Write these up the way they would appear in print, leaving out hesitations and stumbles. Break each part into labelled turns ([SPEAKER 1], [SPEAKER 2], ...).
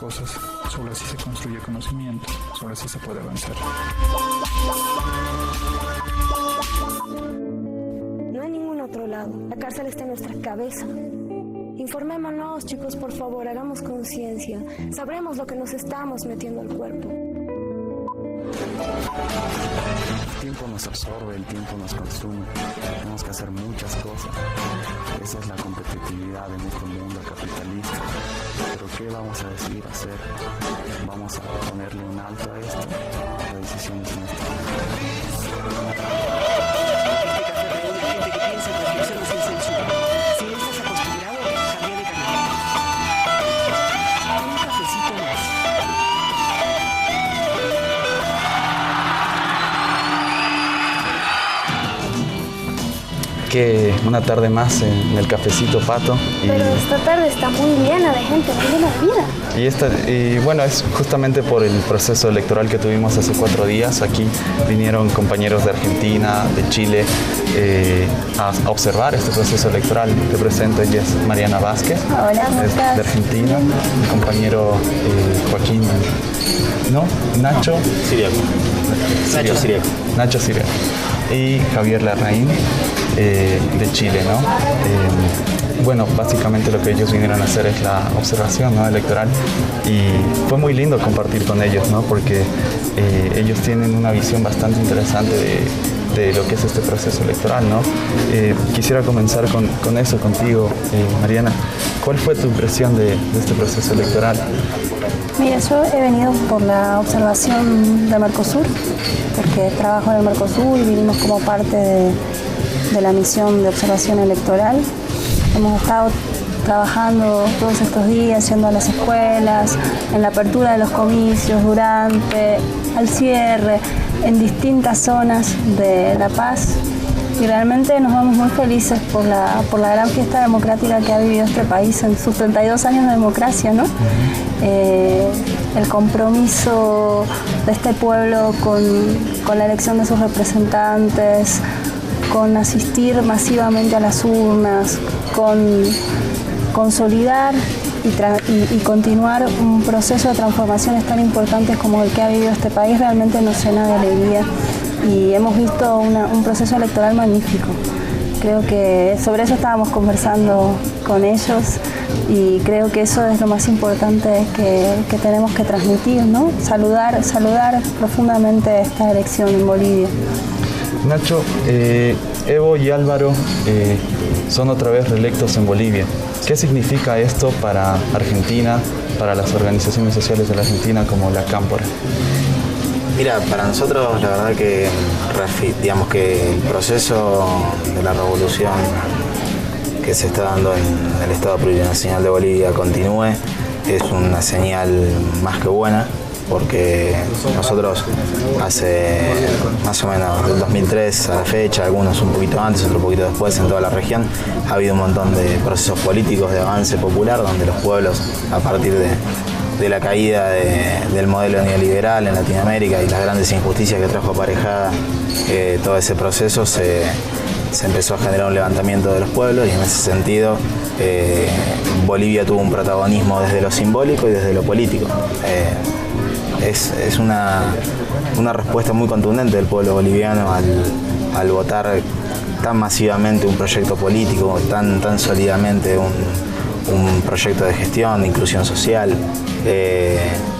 [SPEAKER 1] cosas. Solo así se construye conocimiento, solo así se puede avanzar.
[SPEAKER 2] No hay ningún otro lado. La cárcel está en nuestra cabeza. Informémonos, chicos, por favor, hagamos conciencia. Sabremos lo que nos estamos metiendo al cuerpo.
[SPEAKER 3] El tiempo nos absorbe, el tiempo nos consume. Tenemos que hacer muchas cosas. Esa es la competitividad en este mundo capitalista. Pero ¿qué vamos a decidir hacer? ¿Vamos a ponerle un alto a esto? La decisión es nuestra.
[SPEAKER 4] Gente que piensa en reflexiones sin censura. Si no estás acostumbrado, cambia de canal. Un cafecito más.
[SPEAKER 3] Que una tarde más en el cafecito Pato.
[SPEAKER 5] Pero esta tarde está muy llena de gente, muy llena de vida.
[SPEAKER 3] Y bueno, es justamente por el proceso electoral que tuvimos hace 4 días. Aquí vinieron compañeros de Argentina, de Chile, a observar este proceso electoral. Te presento, ella es Mariana Vázquez.
[SPEAKER 5] Hola, ¿cómo
[SPEAKER 3] es
[SPEAKER 5] estás?
[SPEAKER 3] de Argentina. Mi compañero Joaquín, ¿no? Nacho
[SPEAKER 6] Siriaco. Nacho Siriaco.
[SPEAKER 3] Nacho Siriaco. Y Javier Larraín, de Chile, ¿no? Bueno, básicamente lo que ellos vinieron a hacer es la observación, ¿no?, electoral, y fue muy lindo compartir con ellos, ¿no?, porque ellos tienen una visión bastante interesante de lo que es este proceso electoral, ¿no? Quisiera comenzar con eso contigo, Mariana. ¿Cuál fue tu impresión de este proceso electoral?
[SPEAKER 5] Mira, yo he venido por la observación de Mercosur, porque trabajo en el Mercosur y vinimos como parte de la misión de observación electoral. Hemos estado trabajando todos estos días, yendo a las escuelas, en la apertura de los comicios, durante, al cierre, en distintas zonas de La Paz. Y realmente nos vamos muy felices por la gran fiesta democrática que ha vivido este país en sus 32 años de democracia, ¿no? El compromiso de este pueblo con la elección de sus representantes, con asistir masivamente a las urnas, con consolidar y continuar un proceso de transformaciones tan importantes como el que ha vivido este país realmente nos llena de alegría. Y hemos visto un proceso electoral magnífico. Creo que sobre eso estábamos conversando con ellos y creo que eso es lo más importante que tenemos que transmitir, ¿no? Saludar profundamente esta elección en Bolivia.
[SPEAKER 3] Nacho, Evo y Álvaro son otra vez reelectos en Bolivia. ¿Qué significa esto para Argentina, para las organizaciones sociales de la Argentina como la Cámpora?
[SPEAKER 6] Mira, para nosotros la verdad que digamos que el proceso de la revolución que se está dando en el Estado Plurinacional de Bolivia continúe es una señal más que buena, porque nosotros hace más o menos del 2003 a la fecha, algunos un poquito antes, otro poquito después, en toda la región ha habido un montón de procesos políticos de avance popular donde los pueblos, a partir de la caída del modelo neoliberal en Latinoamérica y las grandes injusticias que trajo aparejada todo ese proceso, se empezó a generar un levantamiento de los pueblos, y en ese sentido Bolivia tuvo un protagonismo desde lo simbólico y desde lo político. Es una respuesta muy contundente del pueblo boliviano al votar tan masivamente un proyecto político, tan sólidamente un proyecto de gestión, de inclusión social,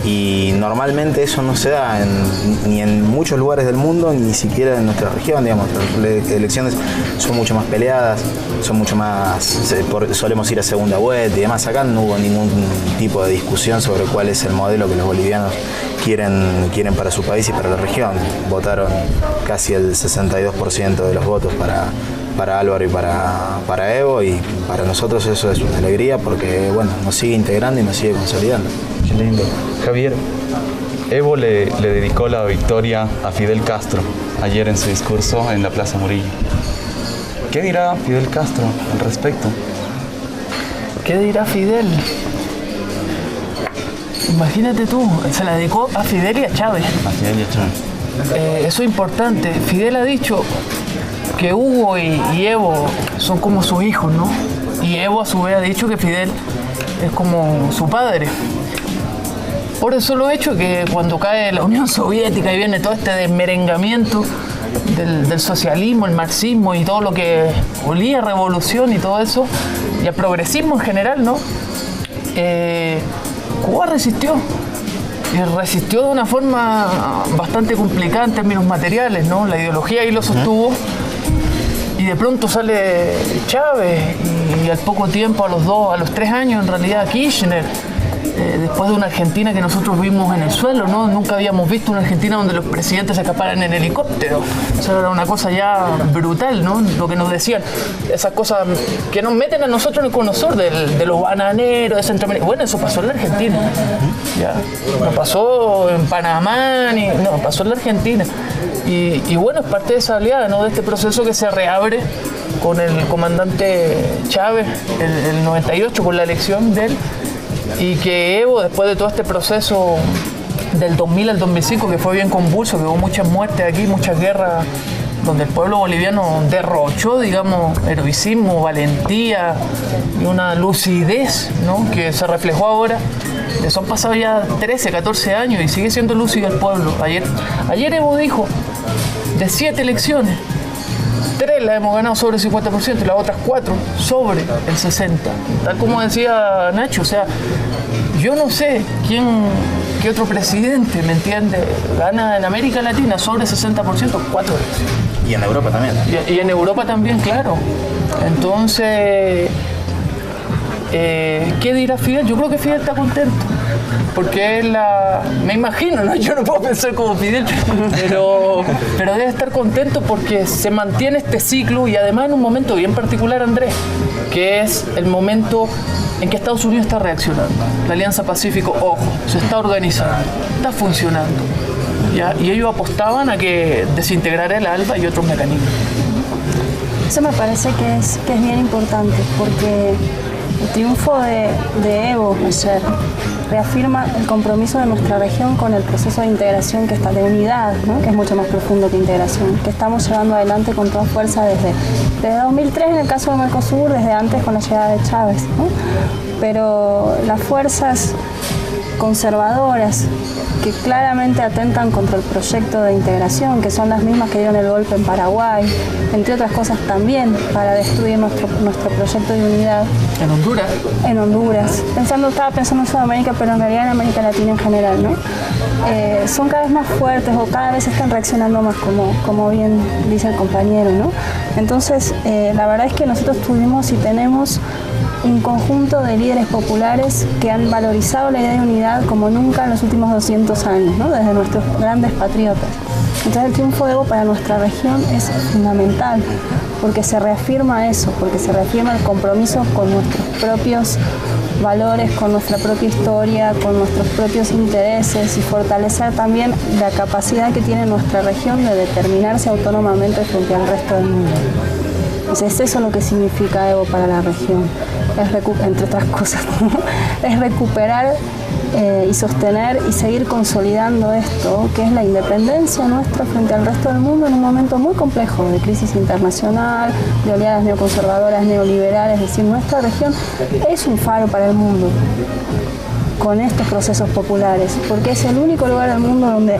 [SPEAKER 6] y normalmente eso no se da ni en muchos lugares del mundo, ni siquiera en nuestra región, digamos. Las elecciones son mucho más peleadas, son mucho más, solemos ir a segunda vuelta y demás. Acá no hubo ningún tipo de discusión sobre cuál es el modelo que los bolivianos quieren para su país y para la región. Votaron casi el 62% de los votos para Álvaro y para Evo, y para nosotros eso es una alegría porque, bueno, nos sigue integrando y nos sigue consolidando.
[SPEAKER 3] Qué lindo. Javier, Evo le dedicó la victoria a Fidel Castro ayer en su discurso en la Plaza Murillo. ¿Qué dirá Fidel Castro al respecto?
[SPEAKER 7] ¿Qué dirá Fidel? Imagínate tú, se la dedicó a Fidel y a Chávez.
[SPEAKER 3] A Fidel y a Chávez.
[SPEAKER 7] Eso es importante. Fidel ha dicho que Hugo y Evo son como sus hijos, ¿no? Y Evo a su vez ha dicho que Fidel es como su padre. por el solo hecho que cuando cae la Unión Soviética y viene todo este desmerengamiento del socialismo, el marxismo y todo lo que olía a revolución y todo eso, y al progresismo en general, ¿no? Cuba resistió. Y resistió de una forma bastante complicada en términos materiales, ¿no? La ideología ahí lo sostuvo. Y de pronto sale Chávez y al poco tiempo, a los 3 años en realidad Kirchner, después de una Argentina que nosotros vimos en el suelo, ¿no? Nunca habíamos visto una Argentina donde los presidentes se escaparan en helicóptero. Eso era una cosa ya brutal, ¿no? Lo que nos decían, esas cosas que nos meten a nosotros en el cono sur de los bananeros, de Centroamérica. Bueno, eso pasó en la Argentina. Ya. No pasó en Panamá, no, pasó en la Argentina. Y bueno, es parte de esa aliada, ¿no? De este proceso que se reabre con el comandante Chávez el 98, con la elección de él, y que Evo, después de todo este proceso del 2000 al 2005, que fue bien convulso, que hubo muchas muertes aquí, muchas guerras, donde el pueblo boliviano derrochó, digamos, heroicismo, valentía y una lucidez, ¿no? Que se reflejó ahora. Son pasados ya 13, 14 años y sigue siendo lúcido el pueblo. Ayer Evo dijo, de 7 elecciones, 3 las hemos ganado sobre el 50% y las otras 4 sobre el 60%. Tal como decía Nacho, o sea, yo no sé qué otro presidente, ¿me entiende?, gana en América Latina sobre el 60%, 4 elecciones.
[SPEAKER 6] Y en Europa también.
[SPEAKER 7] Y en Europa también, claro. Entonces, ¿qué dirá Fidel? Yo creo que Fidel está contento. Porque es me imagino, ¿no? Yo no puedo pensar como Fidel, pero debe estar contento porque se mantiene este ciclo y además en un momento bien particular, Andrés, que es el momento en que Estados Unidos está reaccionando. La Alianza Pacífico, ojo, se está organizando, está funcionando. ¿Ya? Y ellos apostaban a que desintegrara el ALBA y otros mecanismos.
[SPEAKER 5] Eso me parece que es bien importante porque el triunfo de Evo ayer reafirma el compromiso de nuestra región con el proceso de integración que está de unidad, ¿no? Que es mucho más profundo que integración, que estamos llevando adelante con toda fuerza desde 2003 en el caso de Mercosur, desde antes con la llegada de Chávez, ¿no? Pero las fuerzas conservadoras que claramente atentan contra el proyecto de integración, que son las mismas que dieron el golpe en Paraguay, entre otras cosas también, para destruir nuestro proyecto de unidad.
[SPEAKER 7] ¿En Honduras?
[SPEAKER 5] En Honduras. Estaba pensando en Sudamérica, pero en realidad en América Latina en general, ¿no? Son cada vez más fuertes o cada vez están reaccionando más, como bien dice el compañero, ¿no? Entonces, la verdad es que nosotros tuvimos y tenemos un conjunto de líderes populares que han valorizado la idea de unidad como nunca en los últimos 200 años, ¿no? Desde nuestros grandes patriotas. Entonces el triunfo de Evo para nuestra región es fundamental, porque se reafirma eso, porque se reafirma el compromiso con nuestros propios valores, con nuestra propia historia, con nuestros propios intereses y fortalecer también la capacidad que tiene nuestra región de determinarse autónomamente frente al resto del mundo. Entonces eso es lo que significa Evo para la región, entre otras cosas, ¿no? Es recuperar y sostener y seguir consolidando esto, que es la independencia nuestra frente al resto del mundo en un momento muy complejo de crisis internacional, de oleadas neoconservadoras, neoliberales. Es decir, nuestra región es un faro para el mundo con estos procesos populares, porque es el único lugar del mundo donde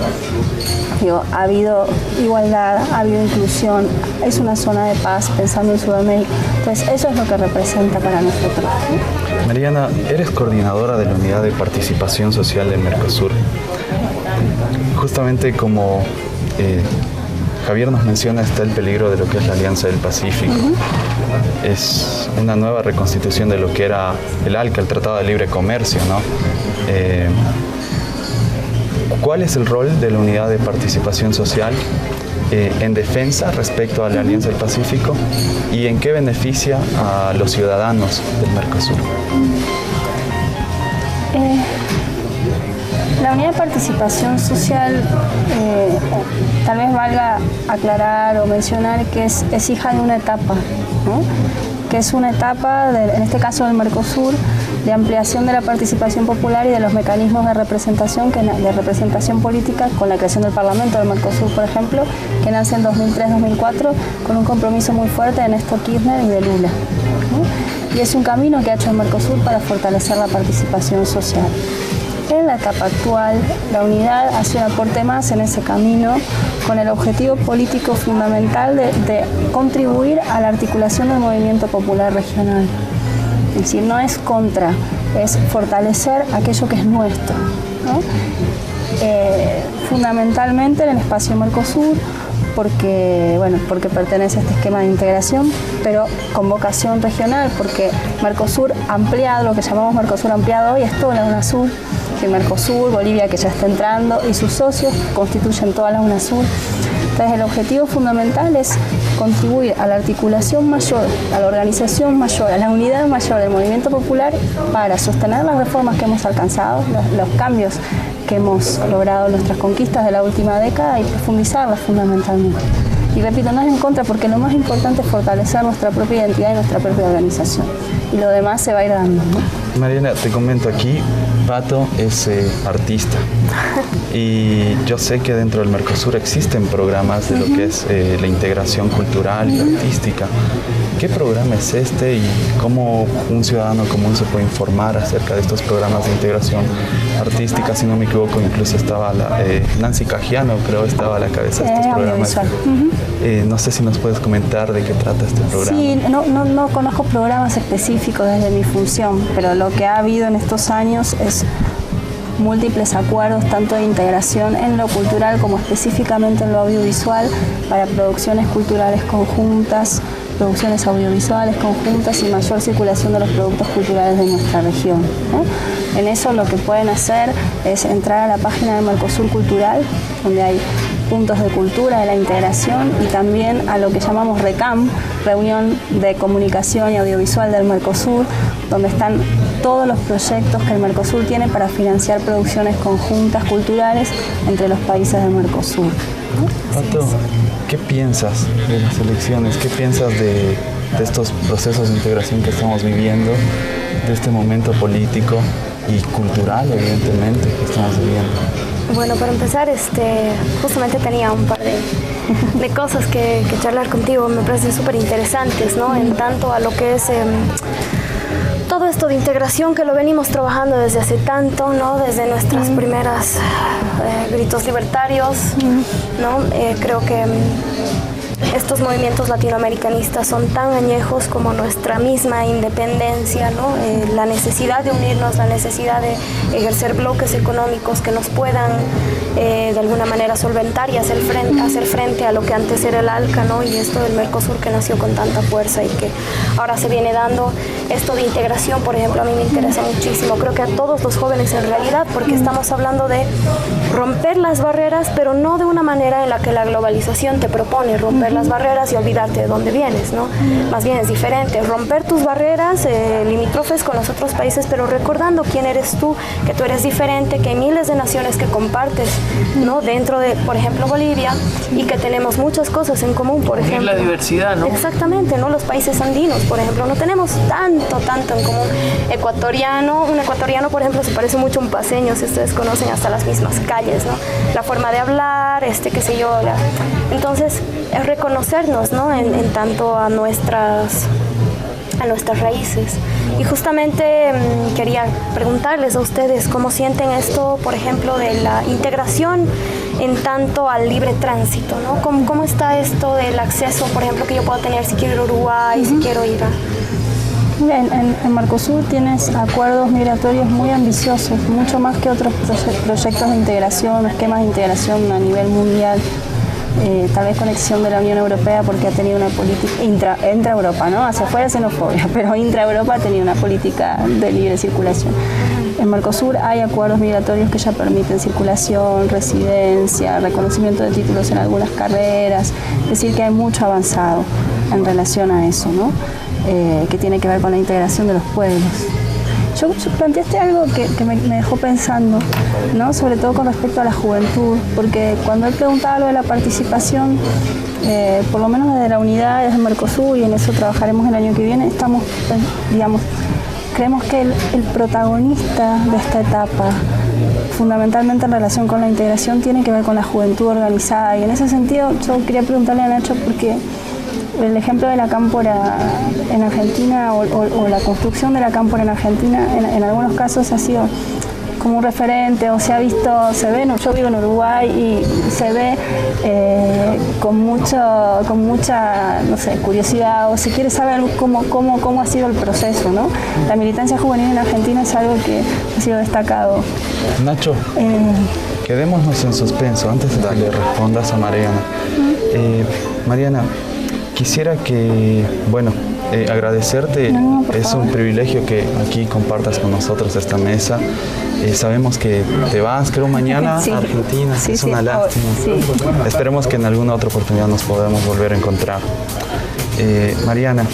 [SPEAKER 5] ha habido igualdad, ha habido inclusión, es una zona de paz, pensando en Sudamérica. Entonces eso es lo que representa para nosotros, ¿no?
[SPEAKER 3] Mariana, eres coordinadora de la Unidad de Participación Social del Mercosur. Justamente como Javier nos menciona, está el peligro de lo que es la Alianza del Pacífico. Es una nueva reconstitución de lo que era el ALCA, el Tratado de Libre Comercio, ¿no? ¿Cuál es el rol de la Unidad de Participación Social en defensa respecto a la Alianza del Pacífico y en qué beneficia a los ciudadanos del Mercosur?
[SPEAKER 5] La Unidad de Participación Social, tal vez valga aclarar o mencionar que es hija de una etapa, ¿no? Que es una etapa, en este caso del Mercosur, de ampliación de la participación popular y de los mecanismos de representación política con la creación del Parlamento del Mercosur, por ejemplo, que nace en 2003-2004 con un compromiso muy fuerte de Néstor Kirchner y de Lula, ¿no? Y es un camino que ha hecho el Mercosur para fortalecer la participación social. En la etapa actual, la unidad hace un aporte más en ese camino con el objetivo político fundamental de contribuir a la articulación del movimiento popular regional. Es decir, no es contra, es fortalecer aquello que es nuestro, ¿no? Fundamentalmente en el espacio Mercosur, porque pertenece a este esquema de integración, pero con vocación regional, porque Mercosur ampliado, lo que llamamos Mercosur ampliado hoy, es toda la UNASUR, que Mercosur, Bolivia que ya está entrando, y sus socios constituyen toda la UNASUR. Entonces el objetivo fundamental es contribuir a la articulación mayor, a la organización mayor, a la unidad mayor del movimiento popular para sostener las reformas que hemos alcanzado, los cambios que hemos logrado, nuestras conquistas de la última década, y profundizarlas fundamentalmente. Y repito, no es en contra, porque lo más importante es fortalecer nuestra propia identidad y nuestra propia organización. Y lo demás se va a ir dando, ¿no?
[SPEAKER 3] Mariana, te comento aquí, Pato es artista y yo sé que dentro del Mercosur existen programas de lo que es la integración cultural y artística. ¿Qué programa es este y cómo un ciudadano común se puede informar acerca de estos programas de integración artística? Si no me equivoco, incluso estaba Nancy Cajiano, creo, estaba a la cabeza de estos programas. No sé si nos puedes comentar de qué trata este programa.
[SPEAKER 5] Sí, no conozco programas específicos desde mi función, pero lo que ha habido en estos años es múltiples acuerdos, tanto de integración en lo cultural como específicamente en lo audiovisual, para producciones culturales conjuntas, producciones audiovisuales conjuntas y mayor circulación de los productos culturales de nuestra región, ¿no? En eso lo que pueden hacer es entrar a la página de Mercosur Cultural, donde hay puntos de cultura, de la integración, y también a lo que llamamos RECAM, Reunión de Comunicación y Audiovisual del Mercosur, donde están todos los proyectos que el Mercosur tiene para financiar producciones conjuntas culturales entre los países del Mercosur, ¿no?
[SPEAKER 3] Pato, ¿qué piensas de las elecciones? ¿Qué piensas de estos procesos de integración que estamos viviendo, de este momento político y cultural, evidentemente, que estamos viviendo?
[SPEAKER 2] Bueno, para empezar, justamente tenía un par de cosas que charlar contigo. Me parecen súper interesantes, ¿no? En tanto a lo que es todo esto de integración, que lo venimos trabajando desde hace tanto, ¿no? Desde nuestras primeras gritos libertarios, ¿no? Creo que estos movimientos latinoamericanistas son tan añejos como nuestra misma independencia, ¿no? La necesidad de unirnos, la necesidad de ejercer bloques económicos que nos puedan de alguna manera solventar y hacer frente a lo que antes era el ALCA, ¿no? Y esto del Mercosur, que nació con tanta fuerza y que ahora se viene dando. Esto de integración, por ejemplo, a mí me interesa muchísimo. Creo que a todos los jóvenes en realidad, porque estamos hablando de romper las barreras, pero no de una manera en la que la globalización te propone romper las barreras y olvidarte de dónde vienes, ¿no? Más bien es diferente, romper tus barreras limítrofes con los otros países, pero recordando quién eres tú, que tú eres diferente, que hay miles de naciones que compartes, ¿no? Dentro de, por ejemplo, Bolivia, y que tenemos muchas cosas en común, por ejemplo.
[SPEAKER 7] La diversidad, ¿no?
[SPEAKER 2] Exactamente, ¿no? Los países andinos, por ejemplo, no tenemos tanto en común. Un ecuatoriano, por ejemplo, se parece mucho a un paceño, si ustedes conocen hasta las mismas calles, ¿no? La forma de hablar, qué sé yo. Entonces, es reconocernos, ¿no? En tanto a nuestras raíces. Y justamente quería preguntarles a ustedes cómo sienten esto, por ejemplo, de la integración en tanto al libre tránsito, ¿no? ¿Cómo está esto del acceso, por ejemplo, que yo puedo tener si quiero ir a Uruguay, si quiero ir a...
[SPEAKER 5] En Mercosur tienes acuerdos migratorios muy ambiciosos, mucho más que otros proyectos de integración, esquemas de integración a nivel mundial. Tal vez con excepción de la Unión Europea, porque ha tenido una política intra-Europa, ¿no? Hacia afuera xenofobia, pero intra-Europa ha tenido una política de libre circulación. En Mercosur hay acuerdos migratorios que ya permiten circulación, residencia, reconocimiento de títulos en algunas carreras, es decir, que hay mucho avanzado en relación a eso, ¿no? Que tiene que ver con la integración de los pueblos. Yo planteaste algo que me dejó pensando, ¿no? Sobre todo con respecto a la juventud, porque cuando él preguntaba lo de la participación, por lo menos desde la unidad, desde Mercosur, y en eso trabajaremos el año que viene, creemos que el protagonista de esta etapa, fundamentalmente en relación con la integración, tiene que ver con la juventud organizada, y en ese sentido yo quería preguntarle a Nacho, porque el ejemplo de la cámpora en Argentina o la construcción de la cámpora en Argentina en algunos casos ha sido como un referente, o se ha visto, se ve, yo vivo en Uruguay y se ve con mucha, no sé, curiosidad, o se quiere saber cómo ha sido el proceso, ¿no? La militancia juvenil en Argentina es algo que ha sido destacado.
[SPEAKER 3] Nacho, quedémonos en suspenso antes de que le respondas a Mariana. Mariana, quisiera que, agradecerte. Es un privilegio que aquí compartas con nosotros esta mesa. Sabemos que te vas, creo, mañana
[SPEAKER 5] Sí.
[SPEAKER 3] a Argentina.
[SPEAKER 5] Sí,
[SPEAKER 3] es
[SPEAKER 5] sí.
[SPEAKER 3] una lástima.
[SPEAKER 5] Sí.
[SPEAKER 3] Esperemos que en alguna otra oportunidad nos podamos volver a encontrar. Mariana,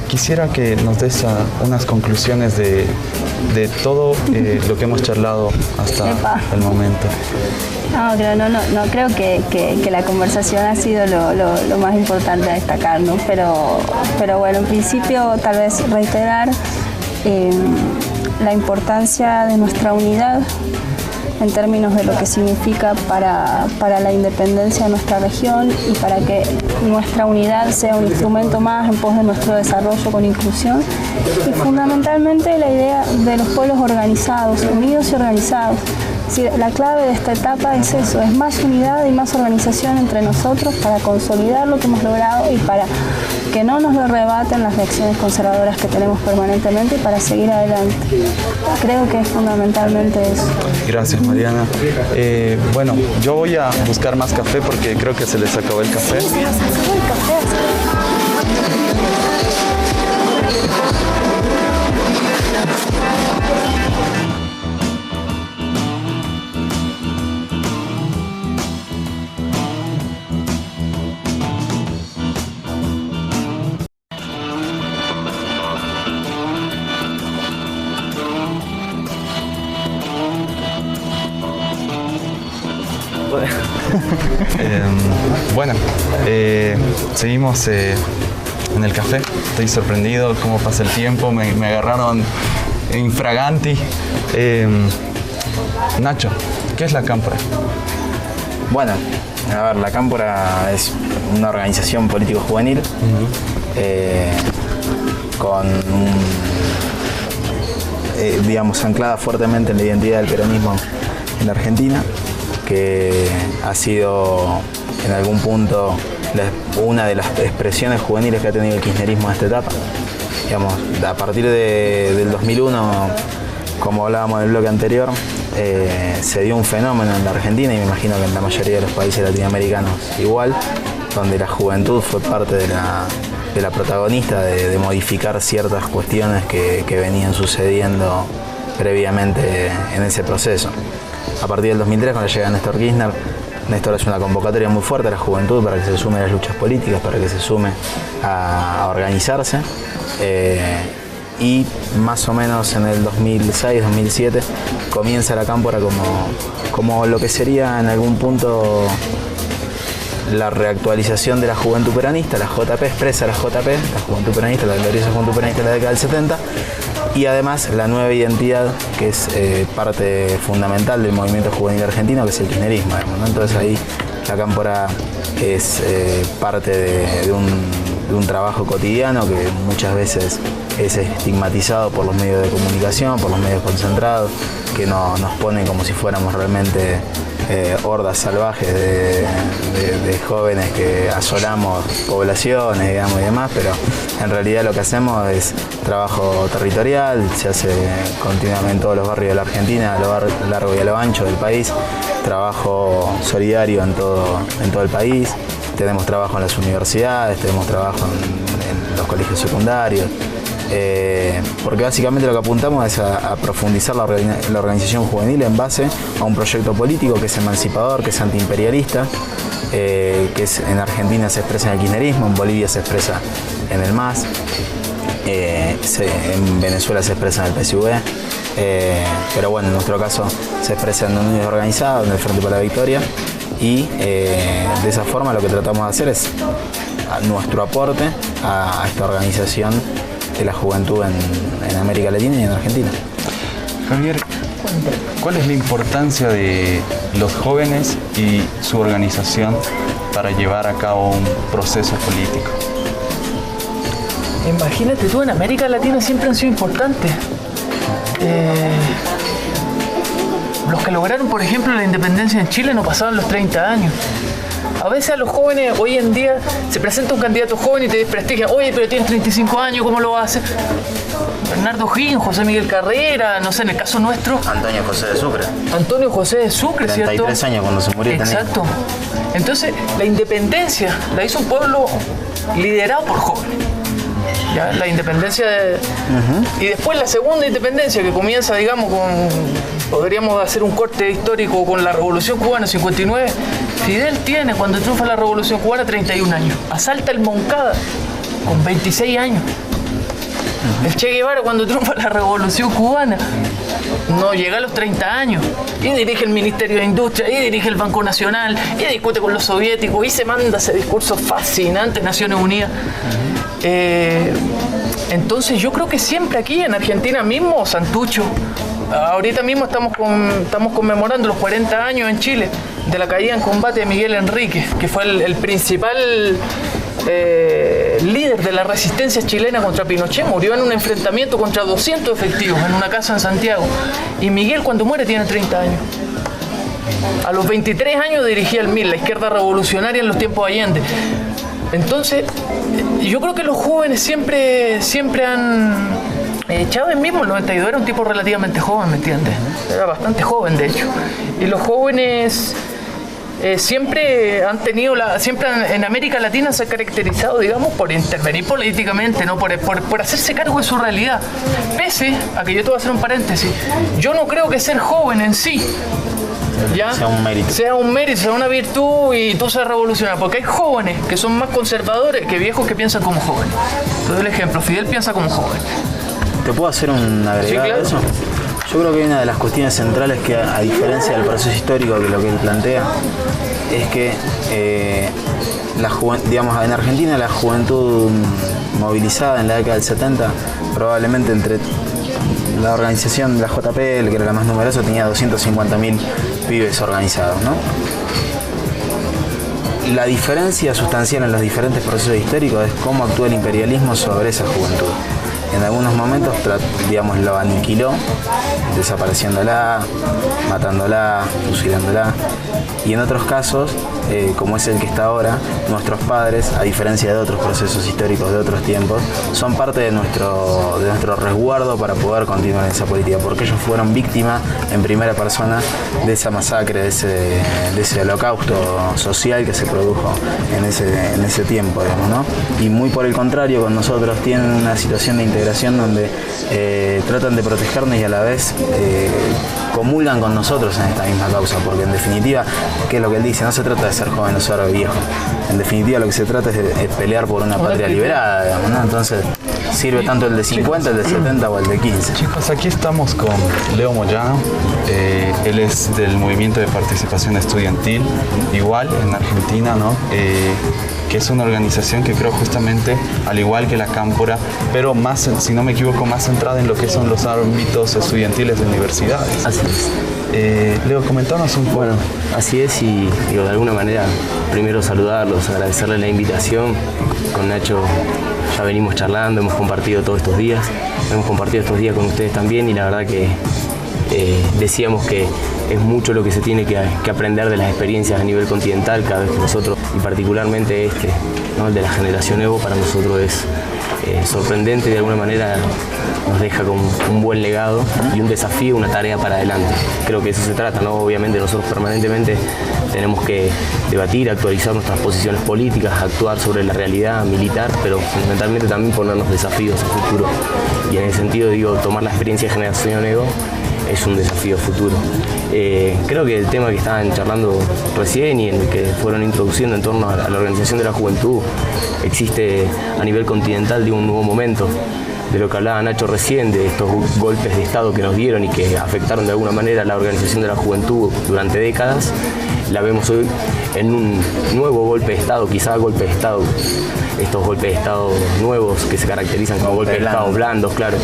[SPEAKER 3] quisiera que nos des unas conclusiones de todo lo que hemos charlado hasta el momento.
[SPEAKER 5] No, creo que la conversación ha sido lo más importante a destacar, ¿no? Pero bueno, en principio tal vez reiterar la importancia de nuestra unidad en términos de lo que significa para la independencia de nuestra región y para que nuestra unidad sea un instrumento más en pos de nuestro desarrollo con inclusión, y fundamentalmente la idea de los pueblos organizados, unidos y organizados. Sí, la clave de esta etapa es eso, es más unidad y más organización entre nosotros para consolidar lo que hemos logrado y para que no nos lo arrebaten las reacciones conservadoras que tenemos permanentemente y para seguir adelante. Creo que es fundamentalmente eso.
[SPEAKER 3] Gracias, Mariana. Yo voy a buscar más café porque creo que se les acabó el café.
[SPEAKER 2] Se nos acabó el café.
[SPEAKER 3] Seguimos en el café. Estoy sorprendido cómo pasa el tiempo. Me agarraron infraganti. Nacho, ¿qué es la Cámpora?
[SPEAKER 6] Bueno, a ver, la Cámpora es una organización político-juvenil anclada fuertemente en la identidad del peronismo en la Argentina, que ha sido en algún punto una de las expresiones juveniles que ha tenido el kirchnerismo en esta etapa. Digamos, a partir del 2001, como hablábamos en el bloque anterior, se dio un fenómeno en la Argentina, y me imagino que en la mayoría de los países latinoamericanos igual, donde la juventud fue parte de la protagonista de modificar ciertas cuestiones que venían sucediendo previamente en ese proceso. A partir del 2003, cuando llega Néstor Kirchner, Néstor hace una convocatoria muy fuerte a la juventud para que se sume a las luchas políticas, para que se sume a organizarse. Y más o menos en el 2006-2007 comienza la Cámpora como lo que sería en algún punto la reactualización de la juventud peronista, la JP, expresa la JP, la juventud peronista, la gloriosa juventud peronista de la década del 70, y además la nueva identidad que es parte fundamental del movimiento juvenil argentino, que es el kirchnerismo, ¿no? Entonces ahí la Cámpora es parte de un trabajo cotidiano que muchas veces es estigmatizado por los medios de comunicación, por los medios concentrados, que nos ponen como si fuéramos realmente hordas salvajes de jóvenes que asolamos poblaciones, digamos, y demás, pero en realidad lo que hacemos es trabajo territorial, se hace continuamente en todos los barrios de la Argentina, a lo largo y a lo ancho del país, trabajo solidario en todo el país, tenemos trabajo en las universidades, tenemos trabajo en los colegios secundarios, porque básicamente lo que apuntamos es a profundizar la organización juvenil en base a un proyecto político que es emancipador, que es antiimperialista, que en Argentina se expresa en el kirchnerismo, en Bolivia se expresa en el MAS, en Venezuela se expresa en el PSUV, pero bueno, en nuestro caso se expresa en Unidos Organizados, en el Frente para la Victoria, y de esa forma lo que tratamos de hacer es nuestro aporte a esta organización de la juventud en América Latina y en Argentina.
[SPEAKER 3] Javier, ¿cuál es la importancia de los jóvenes y su organización para llevar a cabo un proceso político?
[SPEAKER 7] Imagínate tú, en América Latina siempre han sido importantes. los que lograron, por ejemplo, la independencia en Chile no pasaban los 30 años. A veces a los jóvenes, hoy en día, se presenta un candidato joven y te desprestigia. Oye, pero tienes 35 años, ¿cómo lo vas a hacer? Bernardo O'Higgins, José Miguel Carrera, no sé, en el caso nuestro.
[SPEAKER 6] Antonio José de Sucre.
[SPEAKER 7] Antonio José de Sucre, ¿cierto?
[SPEAKER 6] 33 años cuando se murió.
[SPEAKER 7] Exacto. Entonces, la independencia la hizo un pueblo liderado por jóvenes. ¿Ya? La independencia y después la segunda independencia que comienza, digamos, podríamos hacer un corte histórico con la Revolución Cubana 59. Fidel tiene, cuando triunfa la Revolución Cubana, 31 años. Asalta el Moncada con 26 años. El Che Guevara, cuando triunfa la Revolución Cubana, no llega a los 30 años y dirige el Ministerio de Industria y dirige el Banco Nacional y discute con los soviéticos y se manda ese discurso fascinante en Naciones Unidas. Entonces yo creo que siempre aquí en Argentina mismo, Santucho, ahorita mismo estamos conmemorando los 40 años en Chile de la caída en combate de Miguel Enríquez, que fue el principal líder de la resistencia chilena contra Pinochet. Murió en un enfrentamiento contra 200 efectivos en una casa en Santiago. Y Miguel, cuando muere, tiene 30 años. A los 23 años dirigía el MIL, la izquierda revolucionaria en los tiempos de Allende. Entonces, yo creo que los jóvenes siempre han... Chávez mismo, el 92, era un tipo relativamente joven, ¿me entiendes? Era bastante joven, de hecho. Y los jóvenes... siempre han tenido siempre en América Latina se ha caracterizado, digamos, por intervenir políticamente, ¿no? por hacerse cargo de su realidad. Pese a que yo te voy a hacer un paréntesis, yo no creo que ser joven en sí ¿ya? Sea un mérito, sea una virtud y tú seas revolucionario, porque hay jóvenes que son más conservadores que viejos que piensan como jóvenes. Te doy el ejemplo, Fidel piensa como joven.
[SPEAKER 6] ¿Te puedo hacer un agregado de eso? Yo creo que una de las cuestiones centrales que, a diferencia del proceso histórico que lo que él plantea, es que digamos, en Argentina la juventud movilizada en la década del 70, probablemente entre la organización de la JPL, que era la más numerosa, tenía 250.000 pibes organizados, ¿no? La diferencia sustancial en los diferentes procesos históricos es cómo actúa el imperialismo sobre esa juventud. En algunos momentos, digamos, lo aniquiló, desapareciéndola, matándola, fusilándola. Y en otros casos, como es el que está ahora, nuestros padres, a diferencia de otros procesos históricos de otros tiempos, son parte de nuestro resguardo para poder continuar en esa política, porque ellos fueron víctimas en primera persona de esa masacre, de ese holocausto social que se produjo en ese tiempo, digamos, ¿no? Y muy por el contrario, con nosotros tienen una situación de integración donde tratan de protegernos y a la vez comulgan con nosotros en esta misma causa, porque en definitiva, ¿qué es lo que él dice? No se trata de ser joven o ser viejo. En definitiva, lo que se trata es de pelear por una patria liberada, digamos, ¿no? Entonces, sirve tanto el de 50, el de 70 o el de 15.
[SPEAKER 3] Chicos, aquí estamos con Leo Moyano. Él es del Movimiento de Participación Estudiantil, igual en Argentina, ¿no? Que es una organización que creo justamente, al igual que la Cámpora, pero más, si no me equivoco, más centrada en lo que son los ámbitos estudiantiles de universidades.
[SPEAKER 8] Así es.
[SPEAKER 3] Leo, comentanos un poco.
[SPEAKER 8] Bueno, así es, y digo, de alguna manera, primero saludarlos, agradecerles la invitación. Con Nacho ya venimos charlando, hemos compartido todos estos días con ustedes también, y la verdad que decíamos que es mucho lo que se tiene que aprender de las experiencias a nivel continental cada vez que nosotros, y particularmente ¿no? El de la generación Evo, para nosotros es sorprendente, de alguna manera nos deja con un buen legado y un desafío, una tarea para adelante. Creo que eso se trata, ¿no? Obviamente nosotros permanentemente tenemos que debatir, actualizar nuestras posiciones políticas, actuar sobre la realidad militar, pero fundamentalmente también ponernos desafíos a futuro. Y en ese sentido, digo, tomar la experiencia de generación Evo es un desafío futuro. Creo que el tema que estaban charlando recién y en el que fueron introduciendo en torno a la organización de la juventud, existe a nivel continental de un nuevo momento, de lo que hablaba Nacho recién, de estos golpes de Estado que nos dieron y que afectaron de alguna manera la organización de la juventud durante décadas. La vemos hoy en un nuevo golpe de Estado, quizá golpe de Estado, estos golpes de Estado nuevos que se caracterizan como golpes de Estado blandos, claro,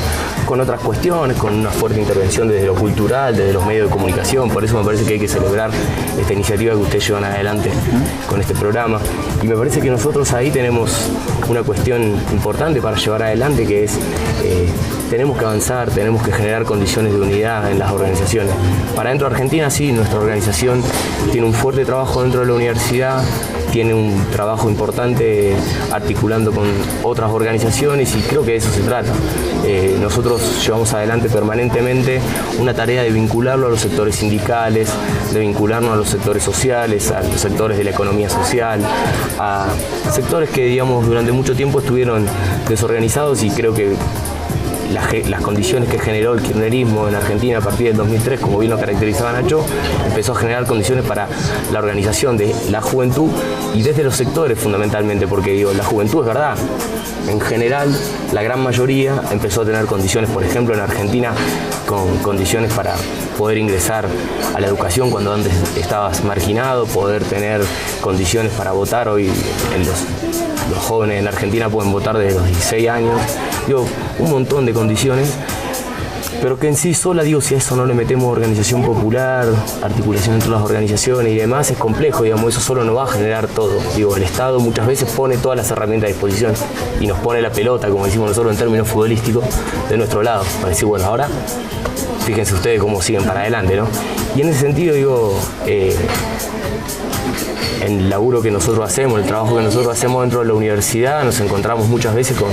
[SPEAKER 8] con otras cuestiones, con una fuerte intervención desde lo cultural, desde los medios de comunicación. Por eso me parece que hay que celebrar esta iniciativa que ustedes llevan adelante con este programa. Y me parece que nosotros ahí tenemos una cuestión importante para llevar adelante, que es tenemos que avanzar, tenemos que generar condiciones de unidad en las organizaciones. Para dentro de Argentina, sí, nuestra organización tiene un fuerte trabajo dentro de la universidad, tiene un trabajo importante articulando con otras organizaciones y creo que de eso se trata. Nosotros llevamos adelante permanentemente una tarea de vincularlo a los sectores sindicales, de vincularnos a los sectores sociales, a los sectores de la economía social, a sectores que, digamos, durante mucho tiempo estuvieron desorganizados y creo que las condiciones que generó el kirchnerismo en Argentina a partir del 2003, como bien lo caracterizaba Nacho, empezó a generar condiciones para la organización de la juventud y desde los sectores fundamentalmente, porque digo, la juventud es verdad, en general la gran mayoría empezó a tener condiciones, por ejemplo en Argentina, con condiciones para poder ingresar a la educación cuando antes estabas marginado, poder tener condiciones para votar. Hoy los jóvenes en Argentina pueden votar desde los 16 años, digo, un montón de condiciones, pero que en sí sola, digo, si a eso no le metemos organización popular, articulación entre las organizaciones y demás, es complejo, digamos, eso solo no va a generar todo. Digo, el Estado muchas veces pone todas las herramientas a disposición y nos pone la pelota, como decimos nosotros en términos futbolísticos, de nuestro lado, para decir, bueno, ahora fíjense ustedes cómo siguen para adelante, ¿no? Y en ese sentido, digo, en el laburo que nosotros hacemos, el trabajo que nosotros hacemos dentro de la universidad, nos encontramos muchas veces con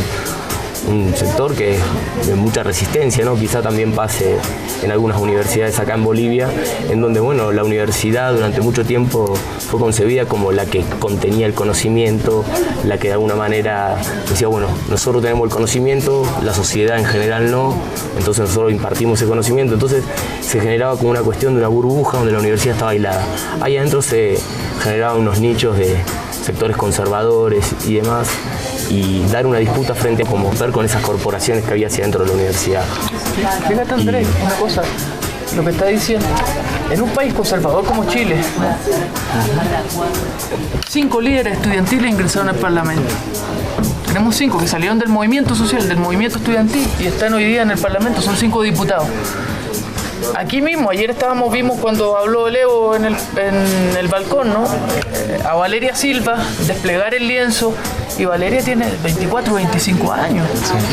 [SPEAKER 8] un sector que es de mucha resistencia, ¿no? Quizá también pase en algunas universidades acá en Bolivia, en donde, bueno, la universidad durante mucho tiempo fue concebida como la que contenía el conocimiento, la que de alguna manera decía, bueno, nosotros tenemos el conocimiento, la sociedad en general no, entonces nosotros impartimos ese conocimiento, entonces se generaba como una cuestión de una burbuja donde la universidad estaba aislada. Ahí adentro se generaban unos nichos de sectores conservadores y demás, y dar una disputa frente a cómo ver con esas corporaciones que había hacia dentro de la universidad.
[SPEAKER 7] Fíjate, Andrés, una cosa, lo que está diciendo. En un país conservador como Chile, 5 líderes estudiantiles ingresaron al Parlamento. Tenemos 5 que salieron del movimiento social, del movimiento estudiantil, y están hoy día en el Parlamento, son 5 diputados. Aquí mismo, ayer vimos cuando habló el Evo en el balcón, ¿no? A Valeria Silva desplegar el lienzo, y Valeria tiene 24 o 25 años.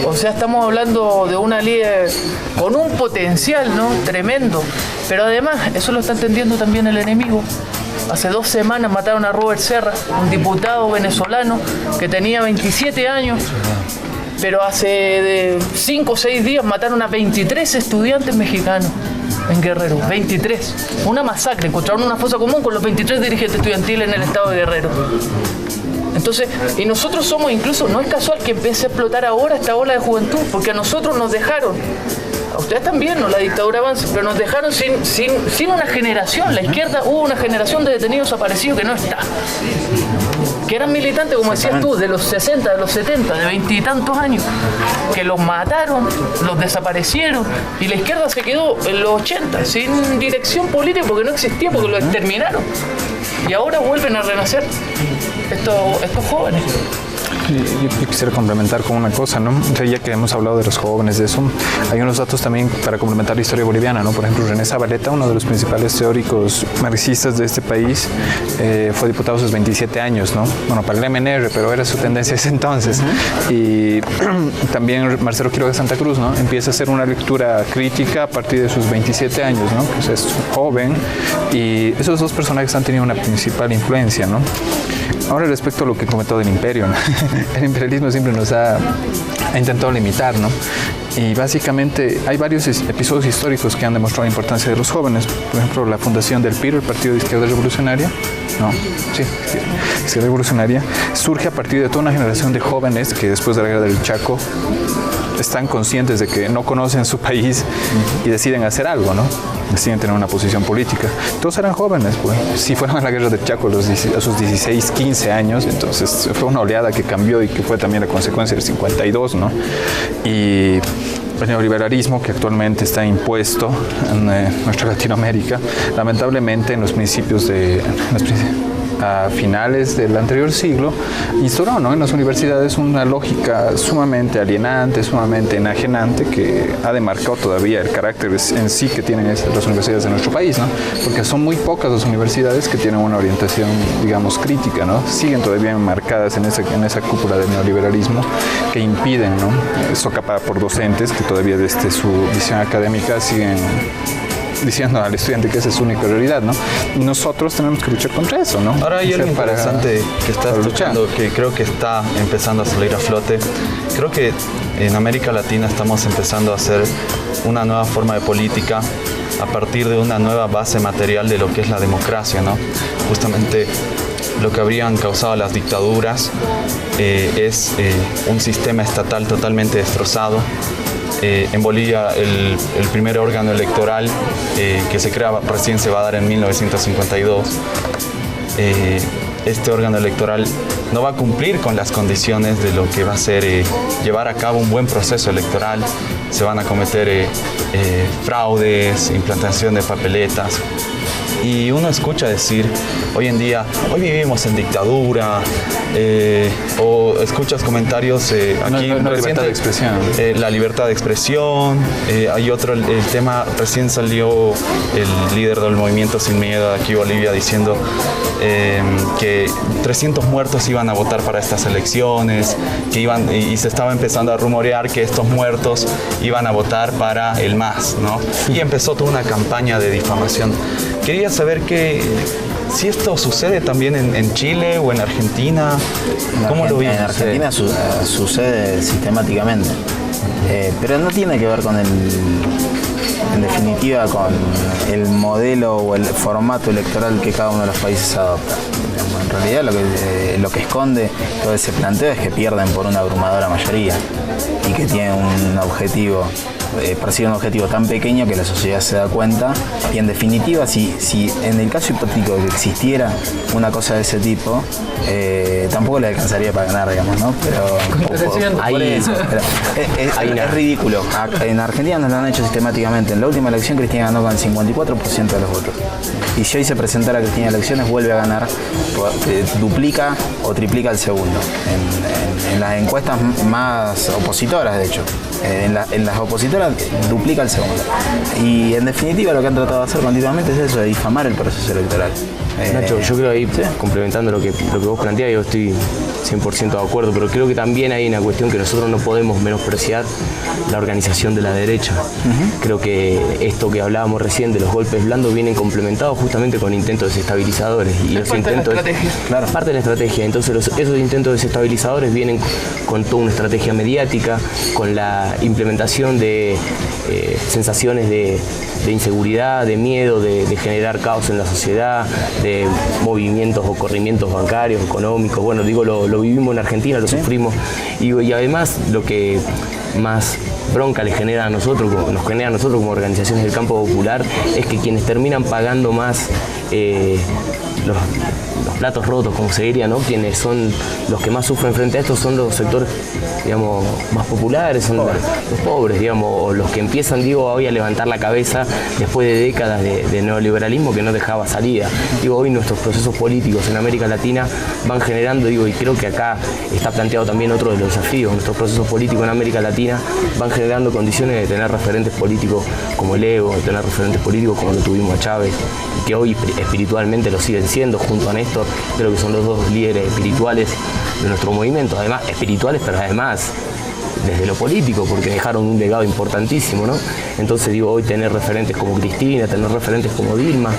[SPEAKER 7] O sea, estamos hablando de una líder con un potencial, ¿no? Tremendo. Pero además, eso lo está entendiendo también el enemigo. Hace 2 semanas mataron a Robert Serra, un diputado venezolano que tenía 27 años. Pero hace 5 o 6 días mataron a 23 estudiantes mexicanos en Guerrero, 23. Una masacre, encontraron una fosa común con los 23 dirigentes estudiantiles en el estado de Guerrero. Entonces, y nosotros somos incluso, no es casual que empiece a explotar ahora esta ola de juventud, porque a nosotros nos dejaron, a ustedes también, ¿no? La dictadura avanza, pero nos dejaron sin una generación. La izquierda, hubo una generación de detenidos desaparecidos que no está. Que eran militantes, como decías tú, de los 60, de los 70, de 20 y tantos años, que los mataron, los desaparecieron, y la izquierda se quedó en los 80, sin dirección política, porque no existía, porque lo exterminaron. Y ahora vuelven a renacer estos jóvenes.
[SPEAKER 1] Yo quisiera complementar con una cosa, ¿no? O sea, ya que hemos hablado de los jóvenes, de eso, hay unos datos también para complementar la historia boliviana, ¿no? Por ejemplo, René Zabaleta, uno de los principales teóricos marxistas de este país, fue diputado a sus 27 años, ¿no? Bueno, para el MNR, pero era su tendencia ese entonces. Y también Marcelo Quiroga Santa Cruz, ¿no? Empieza a hacer una lectura crítica a partir de sus 27 años, ¿no? Pues es joven, y esos 2 personajes han tenido una principal influencia, ¿no? Ahora, respecto a lo que comentó del imperio, ¿no? El imperialismo siempre nos ha intentado limitar, ¿no? Y básicamente hay varios episodios históricos que han demostrado la importancia de los jóvenes. Por ejemplo, la fundación del PIR, el Partido de Izquierda Revolucionaria, Izquierda Revolucionaria, surge a partir de toda una generación de jóvenes que después de la Guerra del Chaco están conscientes de que no conocen su país y deciden hacer algo, ¿no? Deciden tener una posición política. Todos eran jóvenes, pues. Si fueron a la Guerra del Chaco a sus 16, 15 años, entonces fue una oleada que cambió y que fue también la consecuencia del 52, ¿no? Y el neoliberalismo que actualmente está impuesto en nuestra Latinoamérica, lamentablemente en los principios de a finales del anterior siglo, instauró, ¿no?, en las universidades una lógica sumamente alienante, sumamente enajenante, que ha demarcado todavía el carácter en sí que tienen las universidades de nuestro país, ¿no? Porque son muy pocas las universidades que tienen una orientación, digamos, crítica, ¿no? Siguen todavía enmarcadas en esa cúpula del neoliberalismo que impiden, ¿no?, socapada por docentes que todavía desde su visión académica siguen diciendo al estudiante que esa es su única realidad, ¿no? Y nosotros tenemos que luchar contra eso, ¿no?
[SPEAKER 3] Ahora hay algo interesante que estás escuchando, que creo que está empezando a salir a flote. Creo que en América Latina estamos empezando a hacer una nueva forma de política a partir de una nueva base material de lo que es la democracia, ¿no? Justamente lo que habrían causado las dictaduras es un sistema estatal totalmente destrozado. En Bolivia el primer órgano electoral que se crea recién se va a dar en 1952. Este órgano electoral no va a cumplir con las condiciones de lo que va a ser llevar a cabo un buen proceso electoral. Se van a cometer fraudes, implantación de papeletas. Y uno escucha decir, hoy en día, hoy vivimos en dictadura, o escuchas comentarios aquí
[SPEAKER 1] no libertad de expresión.
[SPEAKER 3] La libertad de expresión, hay otro, el tema, recién salió el líder del movimiento Sin Miedo de aquí Bolivia diciendo que 300 muertos iban a votar para estas elecciones, que iban, y se estaba empezando a rumorear que estos muertos iban a votar para el MAS, ¿no? Y empezó toda una campaña de difamación. Quería saber si esto sucede también en Chile o en Argentina. ¿Cómo lo viven?
[SPEAKER 6] En Argentina sucede sistemáticamente, pero no tiene que ver con en definitiva, con el modelo o el formato electoral que cada uno de los países adopta. En realidad lo que esconde todo ese planteo es que pierden por una abrumadora mayoría y que tienen un objetivo, persigue un objetivo tan pequeño que la sociedad se da cuenta, y en definitiva si en el caso hipotético de que existiera una cosa de ese tipo, tampoco le alcanzaría para ganar, digamos, ¿no? Es ridículo. En Argentina nos lo han hecho sistemáticamente. En la última elección Cristina ganó con el 54% de los votos, y si hoy se presentara Cristina a elecciones vuelve a ganar, duplica o triplica el segundo en las encuestas más opositoras, de hecho. En las opositoras duplica el segundo. Y en definitiva lo que han tratado de hacer continuamente es eso, de difamar el proceso electoral.
[SPEAKER 8] Nacho, yo creo ahí, ¿sí?, complementando lo que vos planteás, yo estoy 100% de acuerdo, pero creo que también hay una cuestión que nosotros no podemos menospreciar, la organización de la derecha. Creo que esto que hablábamos recién de los golpes blandos vienen complementados justamente con intentos desestabilizadores. Y los intentos, parte de la estrategia. Entonces esos intentos desestabilizadores vienen con toda una estrategia mediática, con la implementación de sensaciones de inseguridad, de miedo, de generar caos en la sociedad, de movimientos o corrimientos bancarios, económicos. Bueno, digo, lo vivimos en Argentina, lo sufrimos, y además lo que más bronca nos genera a nosotros como organizaciones del campo popular es que quienes terminan pagando más los platos rotos, como se diría, ¿no?, quienes son los que más sufren frente a esto son los sectores, digamos, más populares, son los pobres, digamos, o los que empiezan, hoy a levantar la cabeza después de décadas de neoliberalismo que no dejaba salida. Hoy nuestros procesos políticos en América Latina van generando, y creo que acá está planteado también otro de los desafíos, nuestros procesos políticos en América Latina van generando condiciones de tener referentes políticos como el Evo, de tener referentes políticos como lo tuvimos a Chávez, que hoy espiritualmente lo siguen siendo junto a Néstor. Creo que son los dos líderes espirituales de nuestro movimiento, además espirituales, pero además desde lo político, porque dejaron un legado importantísimo, ¿no? Entonces hoy tener referentes como Cristina, tener referentes como Dilma,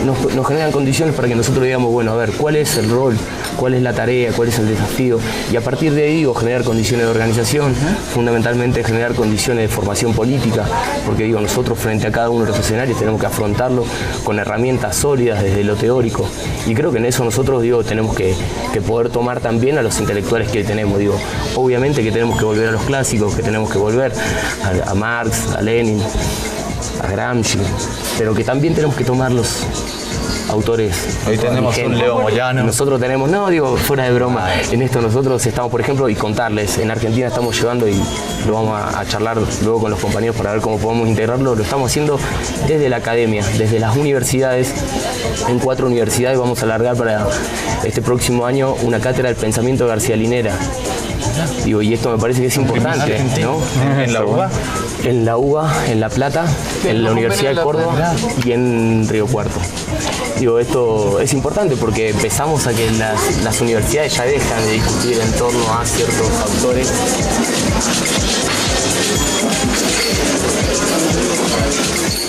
[SPEAKER 8] nos generan condiciones para que nosotros digamos, bueno, a ver, ¿cuál es el rol? ¿Cuál es la tarea? ¿Cuál es el desafío? Y a partir de ahí, generar condiciones de organización, fundamentalmente generar condiciones de formación política, porque nosotros frente a cada uno de los escenarios tenemos que afrontarlo con herramientas sólidas desde lo teórico. Y creo que en eso nosotros, tenemos que poder tomar también a los intelectuales que hoy tenemos. Obviamente que tenemos que volver a los clásicos, que tenemos que volver a Marx, a Lenin, a Gramsci, pero que también tenemos que tomar los autores.
[SPEAKER 3] Hoy tenemos un Leo Moyano.
[SPEAKER 8] Nosotros tenemos, fuera de broma, en esto nosotros estamos, por ejemplo, y contarles, en Argentina estamos llevando, y lo vamos a charlar luego con los compañeros para ver cómo podemos integrarlo, lo estamos haciendo desde la academia, desde las universidades, en 4 universidades vamos a alargar para este próximo año una cátedra del pensamiento de García Linera. Digo, y esto me parece que es importante, ¿no?
[SPEAKER 3] ¿En la UBA?
[SPEAKER 8] En la UBA, en La Plata, en la Universidad de Córdoba y en Río Cuarto. Digo, esto es importante porque empezamos a que las universidades ya dejan de discutir en torno a ciertos autores.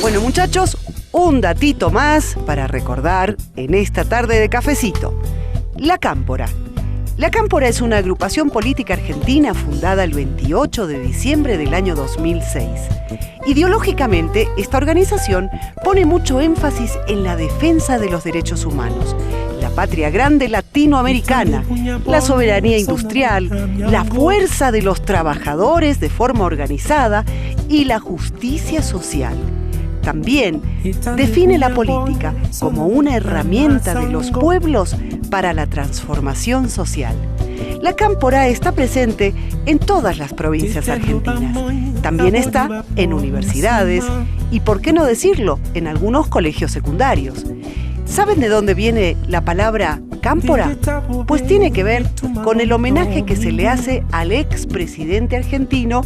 [SPEAKER 9] Bueno, muchachos, un datito más para recordar en esta tarde de cafecito. La Cámpora. La Cámpora es una agrupación política argentina fundada el 28 de diciembre del año 2006. Ideológicamente, esta organización pone mucho énfasis en la defensa de los derechos humanos, la patria grande latinoamericana, la soberanía industrial, la fuerza de los trabajadores de forma organizada y la justicia social. También define la política como una herramienta de los pueblos para la transformación social. La Cámpora está presente en todas las provincias argentinas. También está en universidades y, por qué no decirlo, en algunos colegios secundarios. ¿Saben de dónde viene la palabra Cámpora? Pues tiene que ver con el homenaje que se le hace al expresidente argentino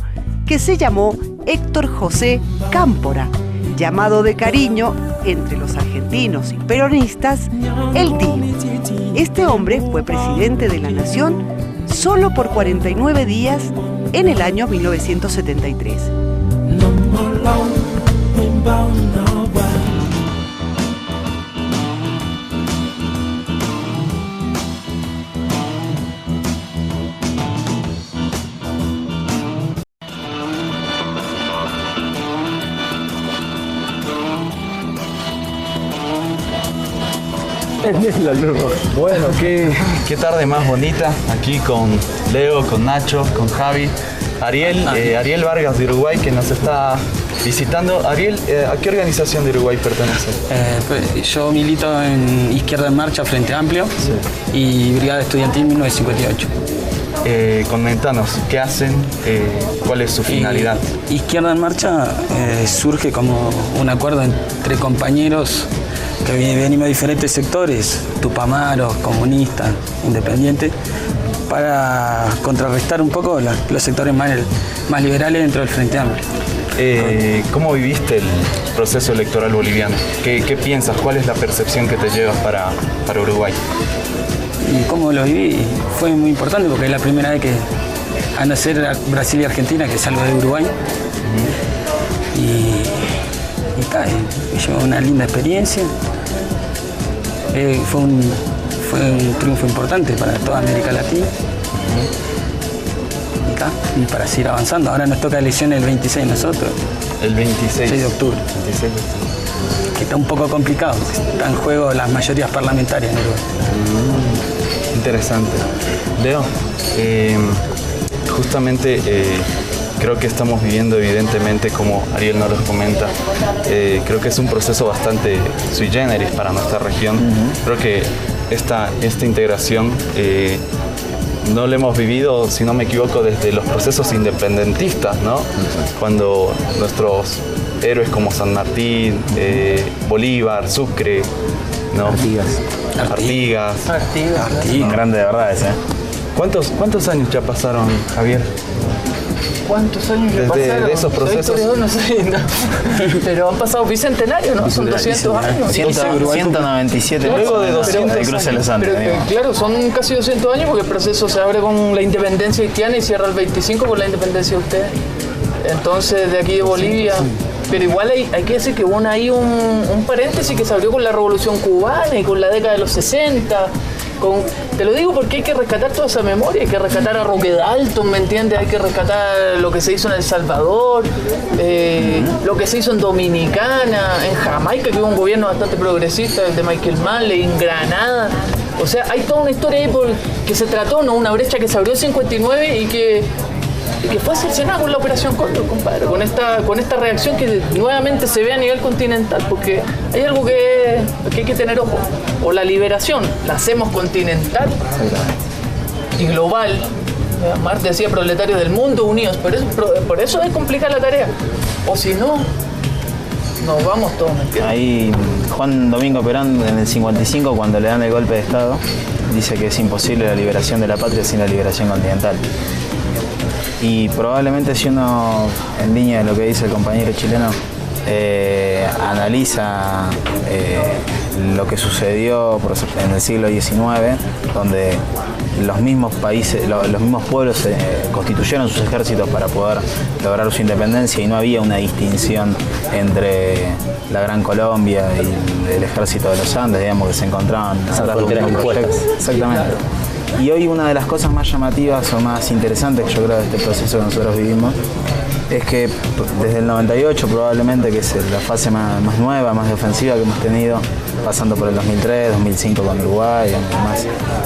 [SPEAKER 9] que se llamó Héctor José Cámpora, llamado de cariño entre los argentinos y peronistas, el Tío. Este hombre fue presidente de la Nación solo por 49 días en el año 1973.
[SPEAKER 3] Bueno, qué tarde más bonita, aquí con Leo, con Nacho, con Javi, Ariel Vargas de Uruguay, que nos está visitando. Ariel, ¿a qué organización de Uruguay pertenece?
[SPEAKER 10] Pues, yo milito en Izquierda en Marcha, Frente Amplio, y Brigada Estudiantil 1958.
[SPEAKER 3] Comentanos, ¿qué hacen? ¿Cuál es su finalidad?
[SPEAKER 10] Izquierda en Marcha surge como un acuerdo entre compañeros que venimos de diferentes sectores, tupamaros, comunistas, independientes, para contrarrestar un poco los sectores más liberales dentro del Frente Amplio.
[SPEAKER 3] ¿Cómo viviste el proceso electoral boliviano? ¿Qué piensas? ¿Cuál es la percepción que te llevas para Uruguay?
[SPEAKER 10] Y cómo lo viví fue muy importante porque es la primera vez que, a no ser Brasil y Argentina, que salgo de Uruguay. Y llevó una linda experiencia. Fue un triunfo importante para toda América Latina. Y para seguir avanzando. Ahora nos toca elecciones el 26 nosotros.
[SPEAKER 3] El 26
[SPEAKER 10] de octubre.
[SPEAKER 3] 26 de octubre.
[SPEAKER 10] Que está un poco complicado. Está en juego las mayorías parlamentarias en Uruguay.
[SPEAKER 3] Interesante. Leo, justamente creo que estamos viviendo evidentemente, como Ariel nos lo comenta, creo que es un proceso bastante sui generis para nuestra región. Creo que esta integración no lo hemos vivido, si no me equivoco, desde los procesos independentistas, ¿no? Cuando nuestros héroes como San Martín, Bolívar, Sucre, ¿no? Artigas.
[SPEAKER 10] Un
[SPEAKER 3] grande de verdad ese. ¿Cuántos años ya pasaron, Javier?
[SPEAKER 7] ¿Cuántos años ya pasaron?
[SPEAKER 3] De esos procesos.
[SPEAKER 7] No sé, no. Pero han pasado bicentenarios, ¿no? Son 200 años.
[SPEAKER 6] 197.
[SPEAKER 3] Luego de 200
[SPEAKER 6] de Cruz de los Andes.
[SPEAKER 7] Claro, son casi 200 años porque el proceso se abre con la independencia haitiana y cierra el 25 con la independencia de ustedes. Entonces, de aquí de Bolivia. Pero igual hay que decir que hubo ahí un paréntesis que se abrió con la Revolución Cubana y con la década de los 60. Te lo digo porque hay que rescatar toda esa memoria, hay que rescatar a Roque Dalton, ¿me entiendes? Hay que rescatar lo que se hizo en El Salvador, lo que se hizo en Dominicana, en Jamaica, que hubo un gobierno bastante progresista, el de Michael Manley, en Granada. O sea, hay toda una historia ahí que se trató, ¿no? Una brecha que se abrió en 59 y que fue cercenada con la Operación Cóndor, compadre, con esta reacción que nuevamente se ve a nivel continental, porque hay algo que hay que tener ojo. O la liberación la hacemos continental y global. Marx decía proletarios del mundo unidos, por eso es complicada la tarea. O si no, nos vamos todos, ¿me entiendes?
[SPEAKER 6] Ahí Juan Domingo Perón en el 55, cuando le dan el golpe de Estado, dice que es imposible la liberación de la patria sin la liberación continental. Y probablemente, si uno, en línea de lo que dice el compañero chileno, analiza lo que sucedió en el siglo XIX, donde los mismos países, los mismos pueblos constituyeron sus ejércitos para poder lograr su independencia, y no había una distinción entre la Gran Colombia y el ejército de los Andes, digamos, que se encontraban atrás de un mismo proyecto. Exactamente. Y hoy una de las cosas más llamativas o más interesantes que yo creo de este proceso que nosotros vivimos es que desde el 98 probablemente, que es la fase más nueva, más ofensiva que hemos tenido, pasando por el 2003, 2005 con Uruguay, más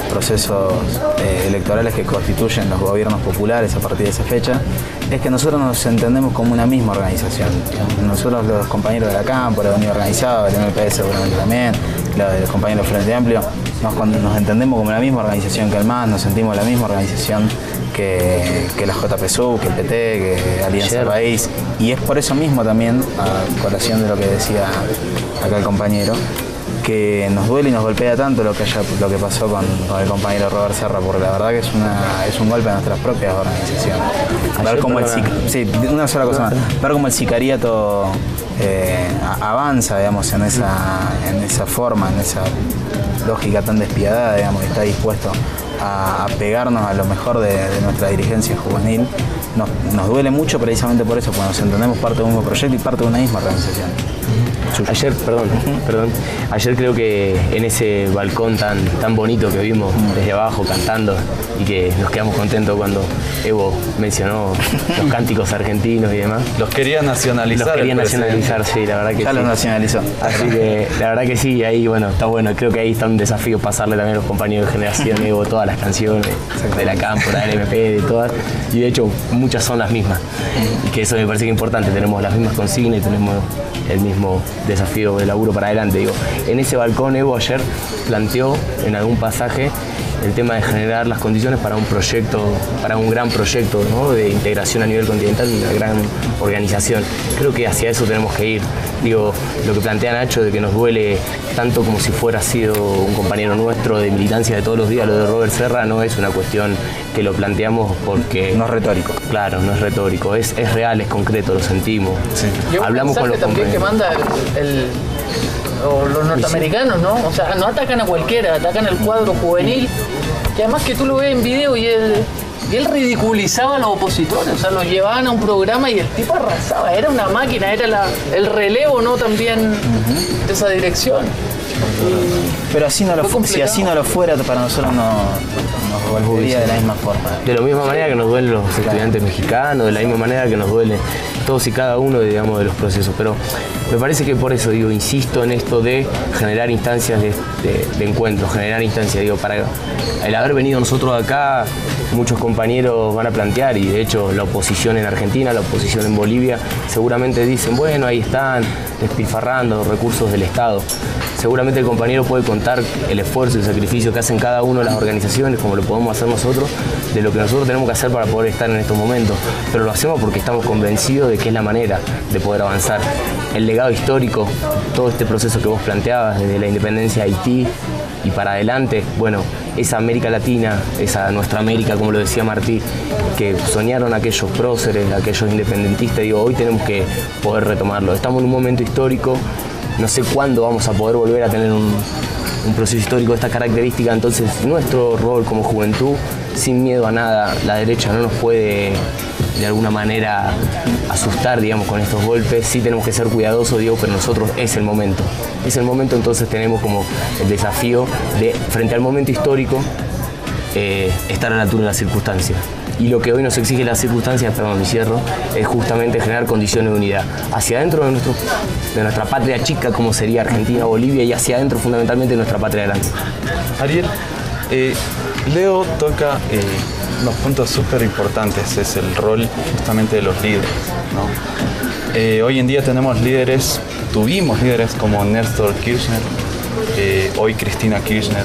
[SPEAKER 6] procesos electorales que constituyen los gobiernos populares a partir de esa fecha, es que nosotros nos entendemos como una misma organización. Nosotros, los compañeros de la Cámpora, de Unión Organizada, el MPS seguramente también, los compañeros del Frente Amplio, nos entendemos como la misma organización que el MAS, nos sentimos la misma organización que la JPSU, que el PT, que Alianza País, y es por eso mismo también, a colación de lo que decía acá el compañero, que nos duele y nos golpea tanto lo que pasó con el compañero Robert Serra, porque la verdad que es un golpe a nuestras propias organizaciones. Ver cómo una sola cosa más, ver cómo el sicariato avanza, digamos, en esa forma, en esa lógica tan despiadada, digamos, que está dispuesto a pegarnos a lo mejor de nuestra dirigencia juvenil, nos duele mucho precisamente por eso, porque nos entendemos parte de un mismo proyecto y parte de una misma organización.
[SPEAKER 8] Ayer creo que en ese balcón tan bonito que vimos desde abajo cantando, y que nos quedamos contentos cuando Evo mencionó los cánticos argentinos y demás.
[SPEAKER 3] Los quería nacionalizar.
[SPEAKER 8] Sí, la verdad que
[SPEAKER 6] ya
[SPEAKER 8] sí.
[SPEAKER 6] Los nacionalizó.
[SPEAKER 8] Así que la verdad que sí, ahí está bueno. Creo que ahí está un desafío pasarle también a los compañeros de generación Evo todas las canciones de la Cámpora, del MP, de todas. Y de hecho muchas son las mismas. Y que eso me parece que es importante. Tenemos las mismas consignas y tenemos el mismo desafío de laburo para adelante. Digo, en ese balcón Evo ayer planteó en algún pasaje el tema de generar las condiciones para un proyecto, para un gran proyecto, ¿no?, de integración a nivel continental, una gran organización. Creo que hacia eso tenemos que ir. Digo, lo que plantea Nacho de que nos duele tanto como si fuera sido un compañero nuestro de militancia de todos los días, lo de Robert Serra, no es una cuestión que lo planteamos porque...
[SPEAKER 6] No es retórico.
[SPEAKER 8] Claro, no es retórico, es real, es concreto, lo sentimos.
[SPEAKER 7] Sí. Hablamos con los también que manda o los norteamericanos, ¿no? O sea, no atacan a cualquiera, atacan al cuadro juvenil, que además que tú lo ves en video y él ridiculizaba a los opositores, o sea, los llevaban a un programa y el tipo arrasaba, era una máquina, era el relevo, ¿no?, también de esa dirección.
[SPEAKER 6] Pero si así no lo fuera, para nosotros nos volvería de la misma forma.
[SPEAKER 8] De la misma manera que nos duelen los estudiantes mexicanos, de la misma manera que nos duelen todos y cada uno, digamos, de los procesos. Pero me parece que por eso, digo, insisto en esto de generar instancias de encuentro, generar instancias, digo, para el haber venido nosotros acá, muchos compañeros van a plantear, y de hecho la oposición en Argentina, la oposición en Bolivia, seguramente dicen, bueno, ahí están despilfarrando recursos del Estado. Seguramente el compañero puede contar el esfuerzo y el sacrificio que hacen cada una de las organizaciones, como lo podemos hacer nosotros, de lo que nosotros tenemos que hacer para poder estar en estos momentos. Pero lo hacemos porque estamos convencidos de que es la manera de poder avanzar. El legado histórico, todo este proceso que vos planteabas, desde la independencia de Haití y para adelante, bueno, esa América Latina, esa nuestra América, como lo decía Martí, que soñaron aquellos próceres, aquellos independentistas, digo, hoy tenemos que poder retomarlo. Estamos en un momento histórico. No sé cuándo vamos a poder volver a tener un proceso histórico de esta característica, entonces nuestro rol como juventud, sin miedo a nada, la derecha no nos puede de alguna manera asustar, digamos, con estos golpes. Sí tenemos que ser cuidadosos, digo, pero nosotros es el momento, entonces tenemos como el desafío de, frente al momento histórico, estar a la altura de las circunstancias. Y lo que hoy nos exige las circunstancias, y cierro, es justamente generar condiciones de unidad hacia adentro de nuestra patria chica, como sería Argentina, Bolivia, y hacia adentro fundamentalmente de nuestra patria grande.
[SPEAKER 3] Ariel, Leo toca unos puntos súper importantes, es el rol justamente de los líderes, ¿no? Hoy en día tuvimos líderes como Néstor Kirchner, hoy Cristina Kirchner,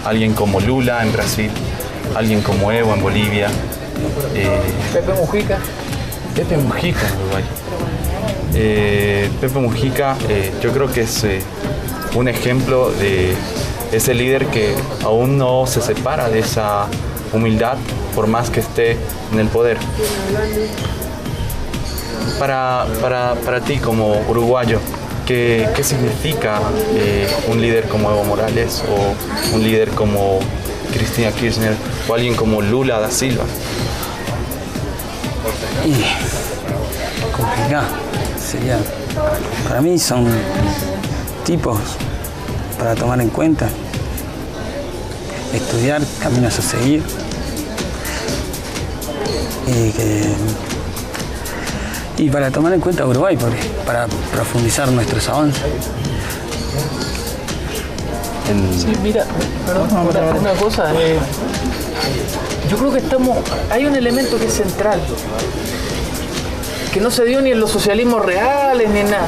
[SPEAKER 3] alguien como Lula en Brasil, alguien como Evo en Bolivia,
[SPEAKER 7] Pepe Mujica
[SPEAKER 3] en Uruguay. Pepe Mujica yo creo que es un ejemplo de ese líder que aún no se separa de esa humildad por más que esté en el poder. Para ti como uruguayo, ¿qué significa un líder como Evo Morales o un líder como Cristina Kirchner o alguien como Lula da Silva?
[SPEAKER 10] Complicado. Sería, para mí son tipos para tomar en cuenta, estudiar, caminos a seguir y para tomar en cuenta Uruguay, porque para profundizar nuestros avances.
[SPEAKER 7] Sí, mira, perdón, una cosa, yo creo que hay un elemento que es central, que no se dio ni en los socialismos reales ni en nada.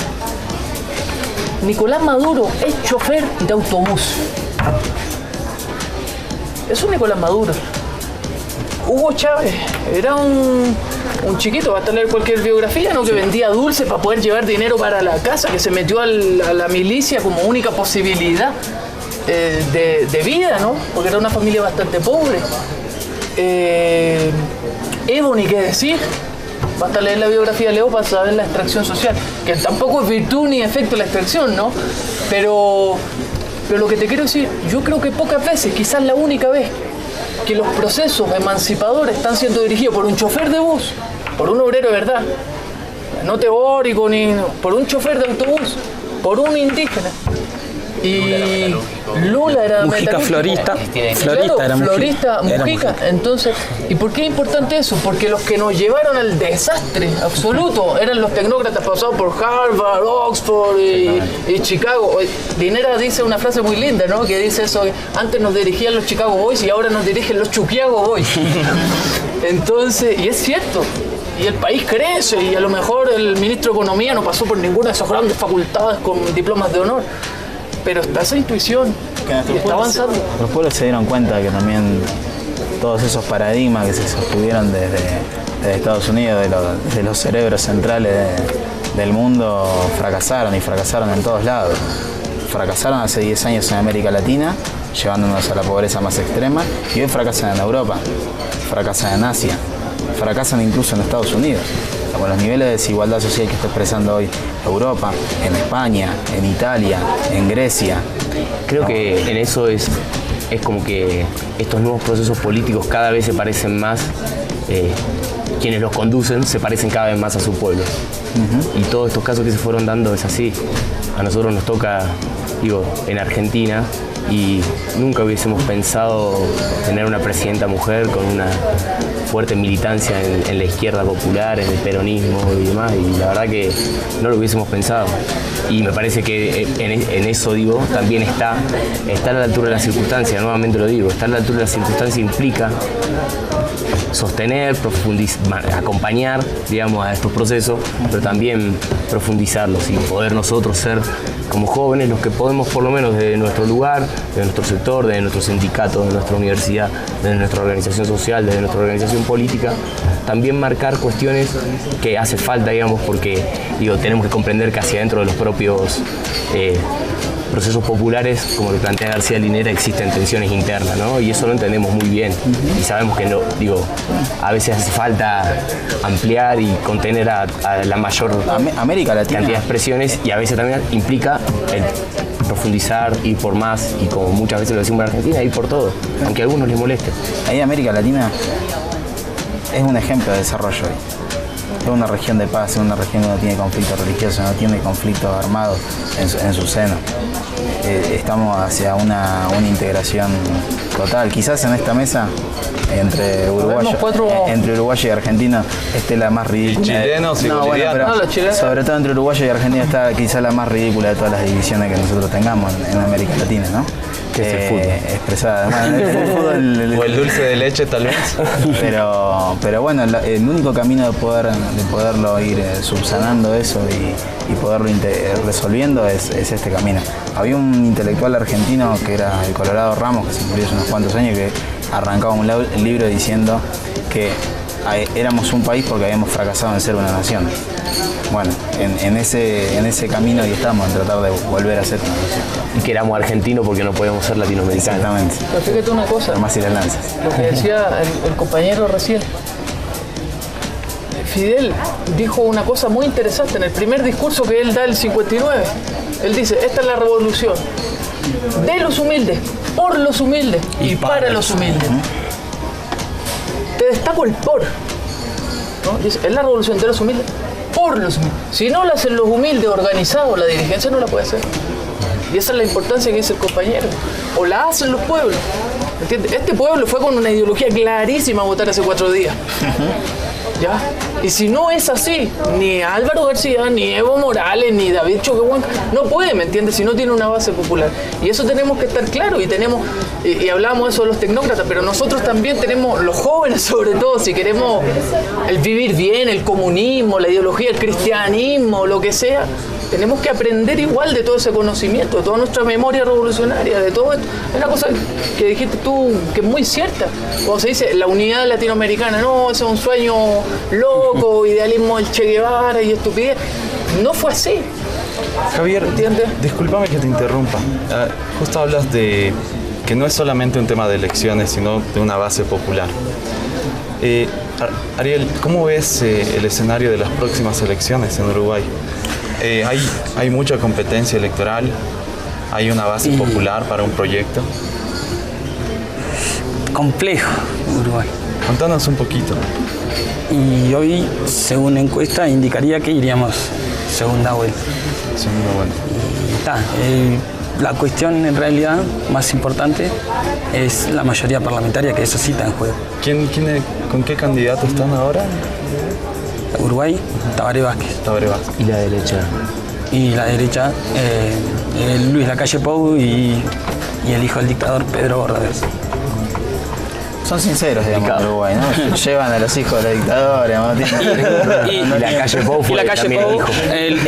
[SPEAKER 7] Nicolás Maduro es chofer de autobús. Es un Nicolás Maduro. Hugo Chávez era un chiquito, basta leer cualquier biografía, ¿no? Que vendía dulce para poder llevar dinero para la casa, que se metió a la milicia como única posibilidad de vida, ¿no? Porque era una familia bastante pobre. Evo, ni qué decir. Basta leer la biografía de Leo para saber la extracción social, que tampoco es virtud ni efecto la extracción, ¿no? Pero lo que te quiero decir, yo creo que pocas veces, quizás la única vez, que los procesos emancipadores están siendo dirigidos por un chofer de bus, por un obrero de verdad, no teórico, ni por un chofer de autobús, por un indígena. Y Lula era
[SPEAKER 10] Mujica florista,
[SPEAKER 7] era Mujica. Entonces, ¿y por qué es importante eso? Porque los que nos llevaron al desastre absoluto eran los tecnócratas pasados por Harvard, Oxford y Chicago. Linera dice una frase muy linda, ¿no? Que dice eso, que antes nos dirigían los Chicago Boys y ahora nos dirigen los Chuquiago Boys. Entonces, y es cierto. Y el país crece y a lo mejor el ministro de Economía no pasó por ninguna de esas grandes facultades con diplomas de honor. Pero está esa intuición y está avanzando.
[SPEAKER 6] Los pueblos se dieron cuenta que también todos esos paradigmas que se sostuvieron desde Estados Unidos, de los cerebros centrales del mundo, fracasaron y fracasaron en todos lados. Fracasaron hace 10 años en América Latina, llevándonos a la pobreza más extrema, y hoy fracasan en Europa, fracasan en Asia, fracasan incluso en Estados Unidos. Con los niveles de desigualdad social que está expresando hoy Europa, en España, en Italia, en Grecia.
[SPEAKER 8] Creo que en eso es como que estos nuevos procesos políticos cada vez se parecen más, quienes los conducen se parecen cada vez más a su pueblo. Y todos estos casos que se fueron dando es así. A nosotros nos toca, en Argentina, y nunca hubiésemos pensado tener una presidenta mujer con una fuerte militancia en la izquierda popular, en el peronismo y demás, y la verdad que no lo hubiésemos pensado. Y me parece que en eso, también está a la altura de las circunstancias, nuevamente lo digo, estar a la altura de las circunstancias implica sostener, acompañar, a estos procesos, pero también profundizarlos y poder nosotros ser como jóvenes los que podemos, por lo menos desde nuestro lugar, de nuestro sector, de nuestro sindicato, de nuestra universidad, de nuestra organización social, de nuestra organización política, también marcar cuestiones que hace falta, porque tenemos que comprender que hacia dentro de los propios procesos populares, como lo plantea García Linera, existen tensiones internas, ¿no? Y eso lo entendemos muy bien. Y sabemos que a veces hace falta ampliar y contener a la mayor
[SPEAKER 6] América Latina.
[SPEAKER 8] cantidad de expresiones, y a veces también implica el profundizar, ir por más, y como muchas veces lo decimos en Argentina, ir por todo, aunque a algunos les moleste.
[SPEAKER 6] Ahí América Latina es un ejemplo de desarrollo hoy. Es una región de paz, es una región que no tiene conflicto religioso, no tiene conflictos armados en su seno. Estamos hacia una integración total. Quizás en esta mesa entre uruguayo y argentino esté la más ridícula.
[SPEAKER 3] Chilenos y bolivianos.
[SPEAKER 6] Sobre todo entre uruguayo y argentino está quizás la más ridícula de todas las divisiones que nosotros tengamos en América Latina, ¿no?
[SPEAKER 8] Que es el fútbol.
[SPEAKER 6] Expresada.
[SPEAKER 3] O el dulce de leche, tal vez.
[SPEAKER 6] Pero bueno, el único camino de poderlo ir subsanando eso y poderlo resolviendo es este camino. Había un intelectual argentino que era el Colorado Ramos, que se murió hace unos cuantos años, que arrancaba un libro diciendo que éramos un país porque habíamos fracasado en ser una nación. Bueno, en ese camino y estamos en tratar de volver a ser una nación.
[SPEAKER 8] Y que éramos argentinos porque no podíamos ser latinoamericanos.
[SPEAKER 6] Exactamente.
[SPEAKER 7] Pero fíjate una cosa,
[SPEAKER 6] Más y las lanzas.
[SPEAKER 7] lo que decía el compañero recién. Fidel dijo una cosa muy interesante en el primer discurso que él da el 59. Él dice, esta es la revolución de los humildes, por los humildes y para los humildes. Te destaco el por, ¿no? Dice, es la revolución de los humildes, por los humildes. Si no la hacen los humildes organizados, la dirigencia no la puede hacer. Y esa es la importancia que dice el compañero. O la hacen los pueblos. ¿Entiendes? Este pueblo fue con una ideología clarísima a votar hace 4 días. ¿Ya? Y si no es así, ni Álvaro García, ni Evo Morales, ni David Choquehuanca, no puede, ¿me entiendes? Si no tiene una base popular. Y eso tenemos que estar claros, y hablamos de eso de los tecnócratas, pero nosotros también tenemos, los jóvenes sobre todo, si queremos el vivir bien, el comunismo, la ideología, el cristianismo, lo que sea, tenemos que aprender igual de todo ese conocimiento, de toda nuestra memoria revolucionaria, de todo esto. Es una cosa que dijiste tú que es muy cierta. Cuando se dice la unidad latinoamericana, no, ese es un sueño loco, idealismo del Che Guevara y estupidez. No fue así.
[SPEAKER 3] Javier,
[SPEAKER 7] ¿Entiendes?
[SPEAKER 3] discúlpame que te interrumpa. Justo hablas de que no es solamente un tema de elecciones, sino de una base popular. Ariel, ¿cómo ves el escenario de las próximas elecciones en Uruguay? Hay mucha competencia electoral, hay una base popular para un proyecto.
[SPEAKER 10] Complejo Uruguay.
[SPEAKER 3] Contanos un poquito.
[SPEAKER 10] Y hoy, según encuesta, indicaría que iríamos segunda vuelta.
[SPEAKER 3] Segunda vuelta.
[SPEAKER 10] Y está. La cuestión en realidad más importante es la mayoría parlamentaria, que eso sí está en juego.
[SPEAKER 3] ¿Con qué candidato están ahora?
[SPEAKER 10] Uruguay, Tabaré Vázquez.
[SPEAKER 3] Tabaré Vázquez.
[SPEAKER 8] Y la derecha.
[SPEAKER 10] Y la derecha, Luis Lacalle Pou y el hijo del dictador Pedro Bordaberry.
[SPEAKER 6] Son sinceros, digamos, en Uruguay, ¿no? Llevan a los hijos de la dictadura, ¿no?
[SPEAKER 10] Y Lacalle Pou fue también el hijo.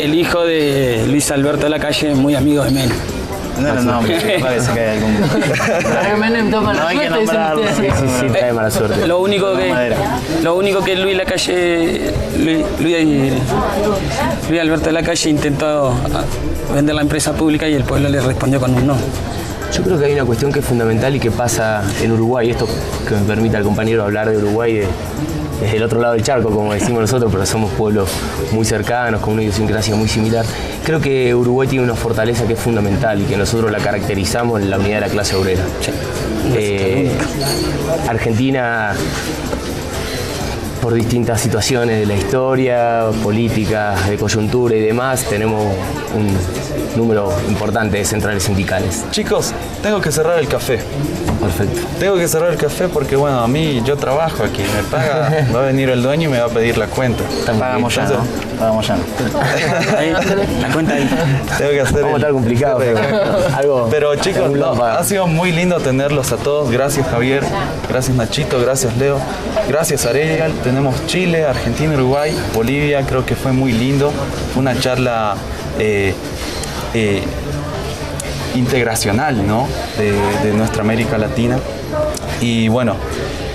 [SPEAKER 10] El hijo de Luis Alberto Lacalle, muy amigo de Menem.
[SPEAKER 6] No, me parece que hay algún...
[SPEAKER 7] No
[SPEAKER 6] hay que nombrarlo.
[SPEAKER 8] Sí, trae mala suerte.
[SPEAKER 10] Lo único que Luis Lacalle, Luis Alberto Lacalle intentó vender la empresa pública y el pueblo le respondió con un no.
[SPEAKER 8] Yo creo que hay una cuestión que es fundamental y que pasa en Uruguay, esto que me permite al compañero hablar de Uruguay desde el otro lado del charco, como decimos nosotros, pero somos pueblos muy cercanos, con una idiosincrasia muy similar. Creo que Uruguay tiene una fortaleza que es fundamental y que nosotros la caracterizamos en la unidad de la clase obrera. Argentina, por distintas situaciones de la historia, políticas, de coyuntura y demás, tenemos un número importante de centrales sindicales.
[SPEAKER 3] Chicos, tengo que cerrar el café.
[SPEAKER 8] Perfecto.
[SPEAKER 3] Tengo que cerrar el café porque, bueno, a mí yo trabajo aquí, me paga, va a venir el dueño y me va a pedir la cuenta.
[SPEAKER 6] Pagamos ya, ¿no? Pagamos ya.
[SPEAKER 10] Ahí, la cuenta ahí.
[SPEAKER 3] Tengo que hacer
[SPEAKER 8] Vamos a estar complicado,
[SPEAKER 3] pero chicos, ha sido muy lindo tenerlos a todos. Gracias, Javier. Gracias, Nachito. Gracias, Leo. Gracias, Ariel. Tenemos Chile, Argentina, Uruguay, Bolivia. Creo que fue muy lindo. Fue una charla integracional, ¿no? de nuestra América Latina. Y bueno,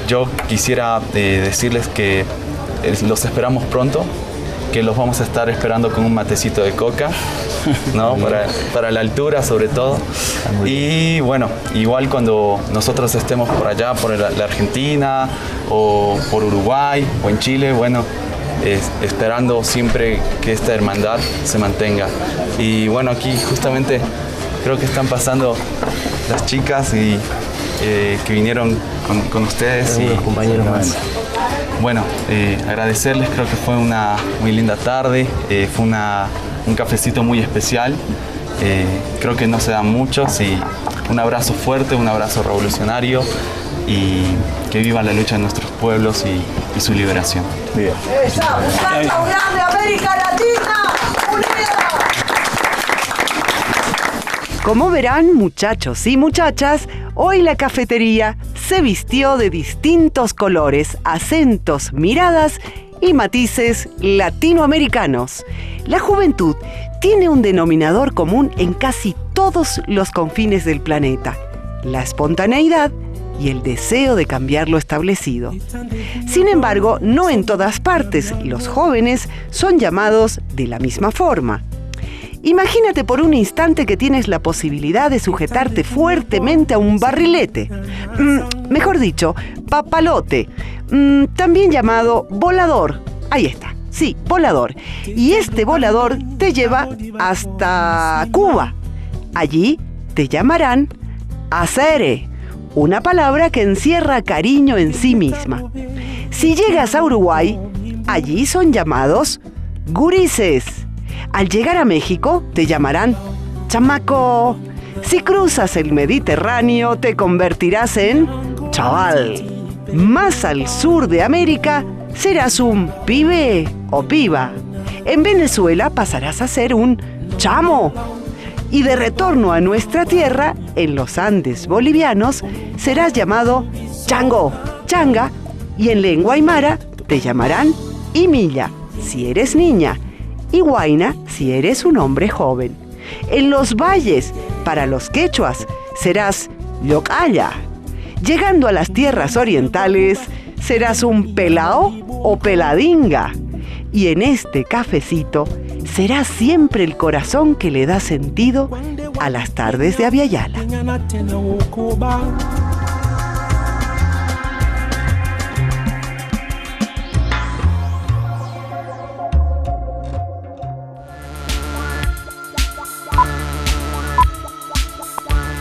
[SPEAKER 3] yo quisiera decirles que los esperamos pronto, que los vamos a estar esperando con un matecito de coca, ¿no? para la altura sobre todo. Y bueno, igual cuando nosotros estemos por allá, por la Argentina o por Uruguay o en Chile, bueno, esperando siempre que esta hermandad se mantenga. Y bueno, aquí justamente creo que están pasando las chicas y que vinieron con ustedes y
[SPEAKER 8] compañeros más.
[SPEAKER 3] Bueno, agradecerles, creo que fue una muy linda tarde, fue un cafecito muy especial, creo que no se dan muchos y un abrazo fuerte, un abrazo revolucionario y que viva la lucha de nuestros pueblos y su liberación.
[SPEAKER 9] ¡Esa! ¡Un canto grande, América Latina! ¡Unida! Como verán, muchachos y muchachas, hoy la cafetería se vistió de distintos colores, acentos, miradas y matices latinoamericanos. La juventud tiene un denominador común en casi todos los confines del planeta: la espontaneidad y el deseo de cambiar lo establecido. Sin embargo, no en todas partes los jóvenes son llamados de la misma forma. Imagínate por un instante que tienes la posibilidad de sujetarte fuertemente a un barrilete. Mejor dicho, papalote, también llamado volador. Ahí está, sí, volador. Y este volador te lleva hasta Cuba. Allí te llamarán acere, una palabra que encierra cariño en sí misma. Si llegas a Uruguay, allí son llamados gurises. Al llegar a México, te llamarán chamaco. Si cruzas el Mediterráneo, te convertirás en chaval. Más al sur de América, serás un pibe o piba. En Venezuela pasarás a ser un chamo. Y de retorno a nuestra tierra, en los Andes bolivianos, serás llamado chango, changa, y en lengua aymara te llamarán imilla, si eres niña, y huayna, si eres un hombre joven. En los valles, para los quechuas, serás yocaya. Llegando a las tierras orientales, serás un pelao o peladinga. Y en este cafecito, serás siempre el corazón que le da sentido a las tardes de Aviala.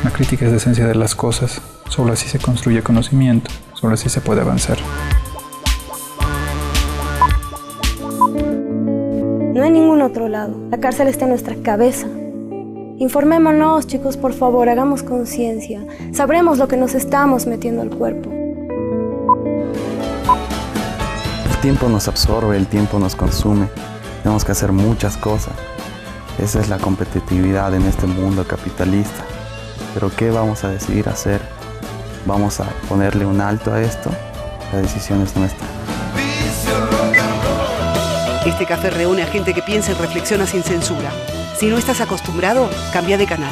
[SPEAKER 1] La crítica es la esencia de las cosas. Solo así se construye conocimiento. Solo así se puede avanzar.
[SPEAKER 2] No hay ningún otro lado. La cárcel está en nuestra cabeza. Informémonos, chicos, por favor, hagamos conciencia. Sabremos lo que nos estamos metiendo al cuerpo.
[SPEAKER 3] El tiempo nos absorbe, el tiempo nos consume. Tenemos que hacer muchas cosas. Esa es la competitividad en este mundo capitalista. Pero ¿qué vamos a decidir hacer? ¿Vamos a ponerle un alto a esto? La decisión es nuestra.
[SPEAKER 9] Este café reúne a gente que piensa y reflexiona sin censura. Si no estás acostumbrado, cambia de canal.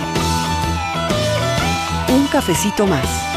[SPEAKER 9] Un cafecito más.